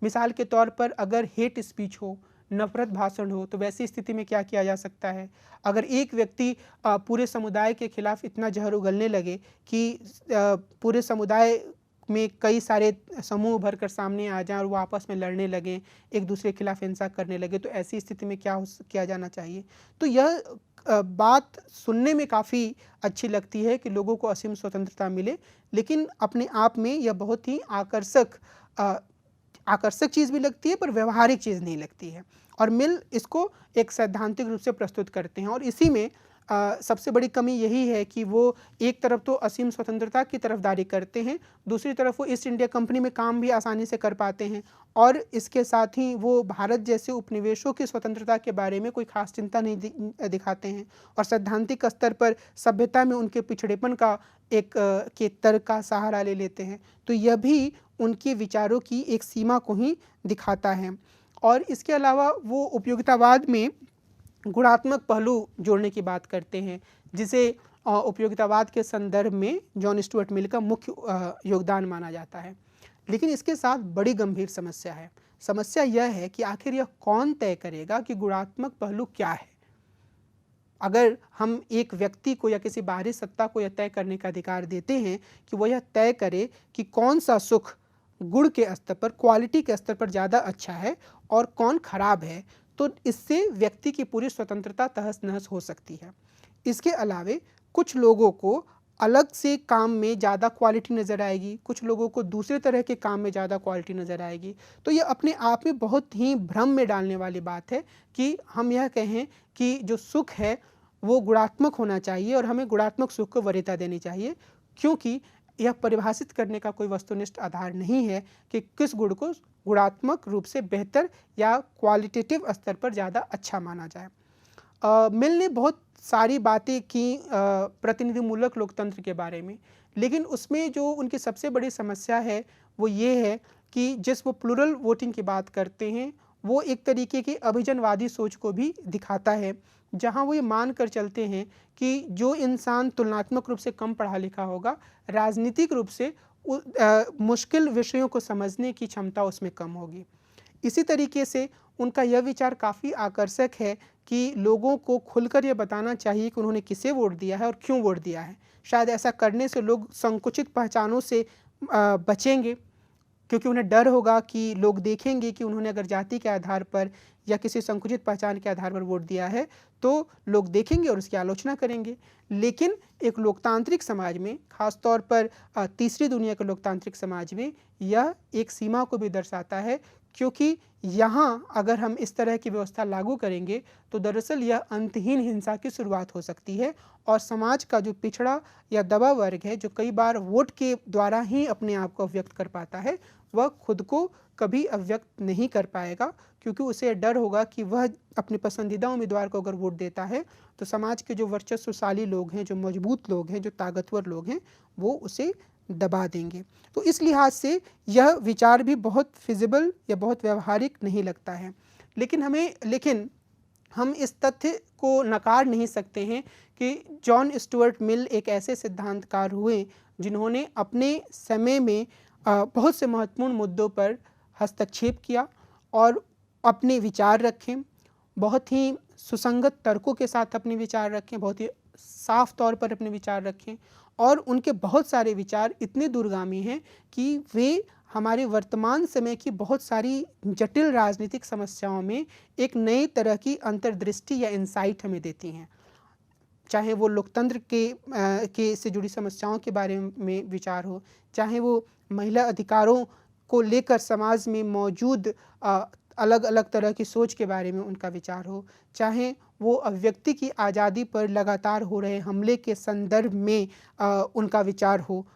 मिसाल के तौर पर अगर हेट स्पीच हो, नफरत भाषण हो, तो वैसी स्थिति में क्या किया जा सकता है? अगर एक व्यक्ति पूरे समुदाय के खिलाफ इतना जहर उगलने लगे कि पूरे समुदाय में कई सारे समूह उभर कर सामने आ जाएं और वो आपस में लड़ने लगें, एक दूसरे के खिलाफ हिंसा करने लगे, तो ऐसी स्थिति में क्या किया जाना चाहिए? तो यह बात सुनने में काफ़ी अच्छी लगती है कि लोगों को असीम स्वतंत्रता मिले, लेकिन अपने आप में यह बहुत ही आकर्षक चीज़ भी लगती है, पर व्यवहारिक चीज़ नहीं लगती है। और मिल इसको एक सैद्धांतिक रूप से प्रस्तुत करते हैं, और इसी में सबसे बड़ी कमी यही है कि वो एक तरफ तो असीम स्वतंत्रता की तरफदारी करते हैं, दूसरी तरफ वो ईस्ट इंडिया कंपनी में काम भी आसानी से कर पाते हैं, और इसके साथ ही वो भारत जैसे उपनिवेशों की स्वतंत्रता के बारे में कोई खास चिंता नहीं दिखाते हैं, और सैद्धांतिक स्तर पर सभ्यता में उनके पिछड़ेपन का एक के तर्क का सहारा ले लेते हैं। तो यह भी उनके विचारों की एक सीमा को ही दिखाता है। और इसके अलावा वो उपयोगितावाद में गुणात्मक पहलू जोड़ने की बात करते हैं, जिसे उपयोगितावाद के संदर्भ में जॉन स्टुअर्ट मिल का मुख्य योगदान माना जाता है। लेकिन इसके साथ बड़ी गंभीर समस्या है। समस्या यह है कि आखिर यह कौन तय करेगा कि गुणात्मक पहलू क्या है। अगर हम एक व्यक्ति को या किसी बाहरी सत्ता को यह तय करने का अधिकार देते हैं कि वह यह तय करे कि कौन सा सुख गुण के स्तर पर, क्वालिटी के स्तर पर ज़्यादा अच्छा है और कौन खराब है, तो इससे व्यक्ति की पूरी स्वतंत्रता तहस नहस हो सकती है। इसके अलावे कुछ लोगों को अलग से काम में ज़्यादा क्वालिटी नज़र आएगी, कुछ लोगों को दूसरे तरह के काम में ज़्यादा क्वालिटी नज़र आएगी। तो ये अपने आप में बहुत ही भ्रम में डालने वाली बात है कि हम यह कहें कि जो सुख है वो गुणात्मक होना चाहिए और हमें गुणात्मक सुख को वरीयता देनी चाहिए, क्योंकि यह परिभाषित करने का कोई वस्तुनिष्ठ आधार नहीं है कि किस गुण को गुणात्मक रूप से बेहतर या क्वालिटेटिव स्तर पर ज़्यादा अच्छा माना जाए। मिल ने बहुत सारी बातें की प्रतिनिधिमूलक लोकतंत्र के बारे में, लेकिन उसमें जो उनकी सबसे बड़ी समस्या है वो ये है कि जिस वो प्लूरल वोटिंग की बात करते हैं वो एक तरीके की अभिजनवादी सोच को भी दिखाता है, जहां वो ये मान कर चलते हैं कि जो इंसान तुलनात्मक रूप से कम पढ़ा लिखा होगा, राजनीतिक रूप से मुश्किल विषयों को समझने की क्षमता उसमें कम होगी। इसी तरीके से उनका यह विचार काफ़ी आकर्षक है कि लोगों को खुलकर यह बताना चाहिए कि उन्होंने किसे वोट दिया है और क्यों वोट दिया है। शायद ऐसा करने से लोग संकुचित पहचानों से बचेंगे, क्योंकि उन्हें डर होगा कि लोग देखेंगे कि उन्होंने अगर जाति के आधार पर या किसी संकुचित पहचान के आधार पर वोट दिया है तो लोग देखेंगे और उसकी आलोचना करेंगे। लेकिन एक लोकतांत्रिक समाज में, खास तौर पर तीसरी दुनिया के लोकतांत्रिक समाज में, यह एक सीमा को भी दर्शाता है, क्योंकि यहाँ अगर हम इस तरह की व्यवस्था लागू करेंगे तो दरअसल यह अंतहीन हिंसा की शुरुआत हो सकती है और समाज का जो पिछड़ा या दबा वर्ग है, जो कई बार वोट के द्वारा ही अपने आप को अभिव्यक्त कर पाता है, वह खुद को कभी अभिव्यक्त नहीं कर पाएगा, क्योंकि उसे डर होगा कि वह अपने पसंदीदा उम्मीदवार को अगर वोट देता है तो समाज के जो वर्चस्वशाली लोग हैं, जो मजबूत लोग हैं, जो ताकतवर लोग हैं, वो उसे दबा देंगे। तो इस लिहाज से यह विचार भी बहुत फिजिबल या बहुत व्यवहारिक नहीं लगता है। लेकिन हम इस तथ्य को नकार नहीं सकते हैं कि जॉन स्टुअर्ट मिल एक ऐसे सिद्धांतकार हुए जिन्होंने अपने समय में बहुत से महत्वपूर्ण मुद्दों पर हस्तक्षेप किया और अपने विचार रखें, बहुत ही सुसंगत तर्कों के साथ अपने विचार रखें, बहुत ही साफ तौर पर अपने विचार रखें, और उनके बहुत सारे विचार इतने दूरगामी हैं कि वे हमारे वर्तमान समय की बहुत सारी जटिल राजनीतिक समस्याओं में एक नई तरह की अंतर्दृष्टि या इंसाइट हमें देती हैं। चाहे वो लोकतंत्र के से जुड़ी समस्याओं के बारे में विचार हो, चाहे वो महिला अधिकारों को लेकर समाज में मौजूद अलग अलग तरह की सोच के बारे में उनका विचार हो, चाहे वो अभिव्यक्ति की आज़ादी पर लगातार हो रहे हमले के संदर्भ में उनका विचार हो।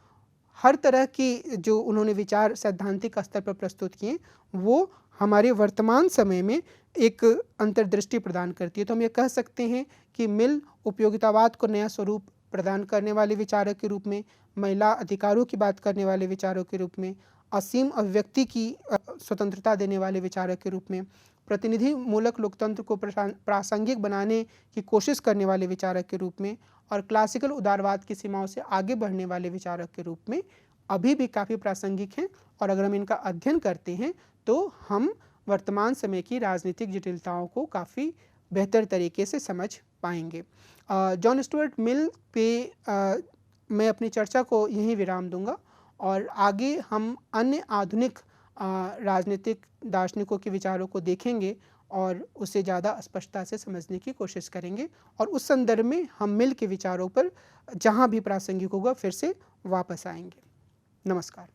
हर तरह की जो उन्होंने विचार सैद्धांतिक स्तर पर प्रस्तुत किए, वो हमारे वर्तमान समय में एक अंतर्दृष्टि प्रदान करती है। तो हम ये कह सकते हैं कि मिल उपयोगितावाद को नया स्वरूप प्रदान करने वाले विचारक के रूप में, महिला अधिकारों की बात करने वाले विचारों के रूप में, असीम अभिव्यक्ति की स्वतंत्रता देने वाले विचारक के रूप में, प्रतिनिधि मूलक लोकतंत्र को प्रासंगिक बनाने की कोशिश करने वाले विचारक के रूप में, और क्लासिकल उदारवाद की सीमाओं से आगे बढ़ने वाले विचारक के रूप में अभी भी काफ़ी प्रासंगिक हैं। और अगर हम इनका अध्ययन करते हैं तो हम वर्तमान समय की राजनीतिक जटिलताओं को काफ़ी बेहतर तरीके से समझ पाएंगे। जॉन स्टुअर्ट मिल पे मैं अपनी चर्चा को यहीं विराम दूंगा और आगे हम अन्य आधुनिक राजनीतिक दार्शनिकों के विचारों को देखेंगे और उसे ज़्यादा स्पष्टता से समझने की कोशिश करेंगे, और उस संदर्भ में हम मिल के विचारों पर जहाँ भी प्रासंगिक होगा फिर से वापस आएंगे। नमस्कार।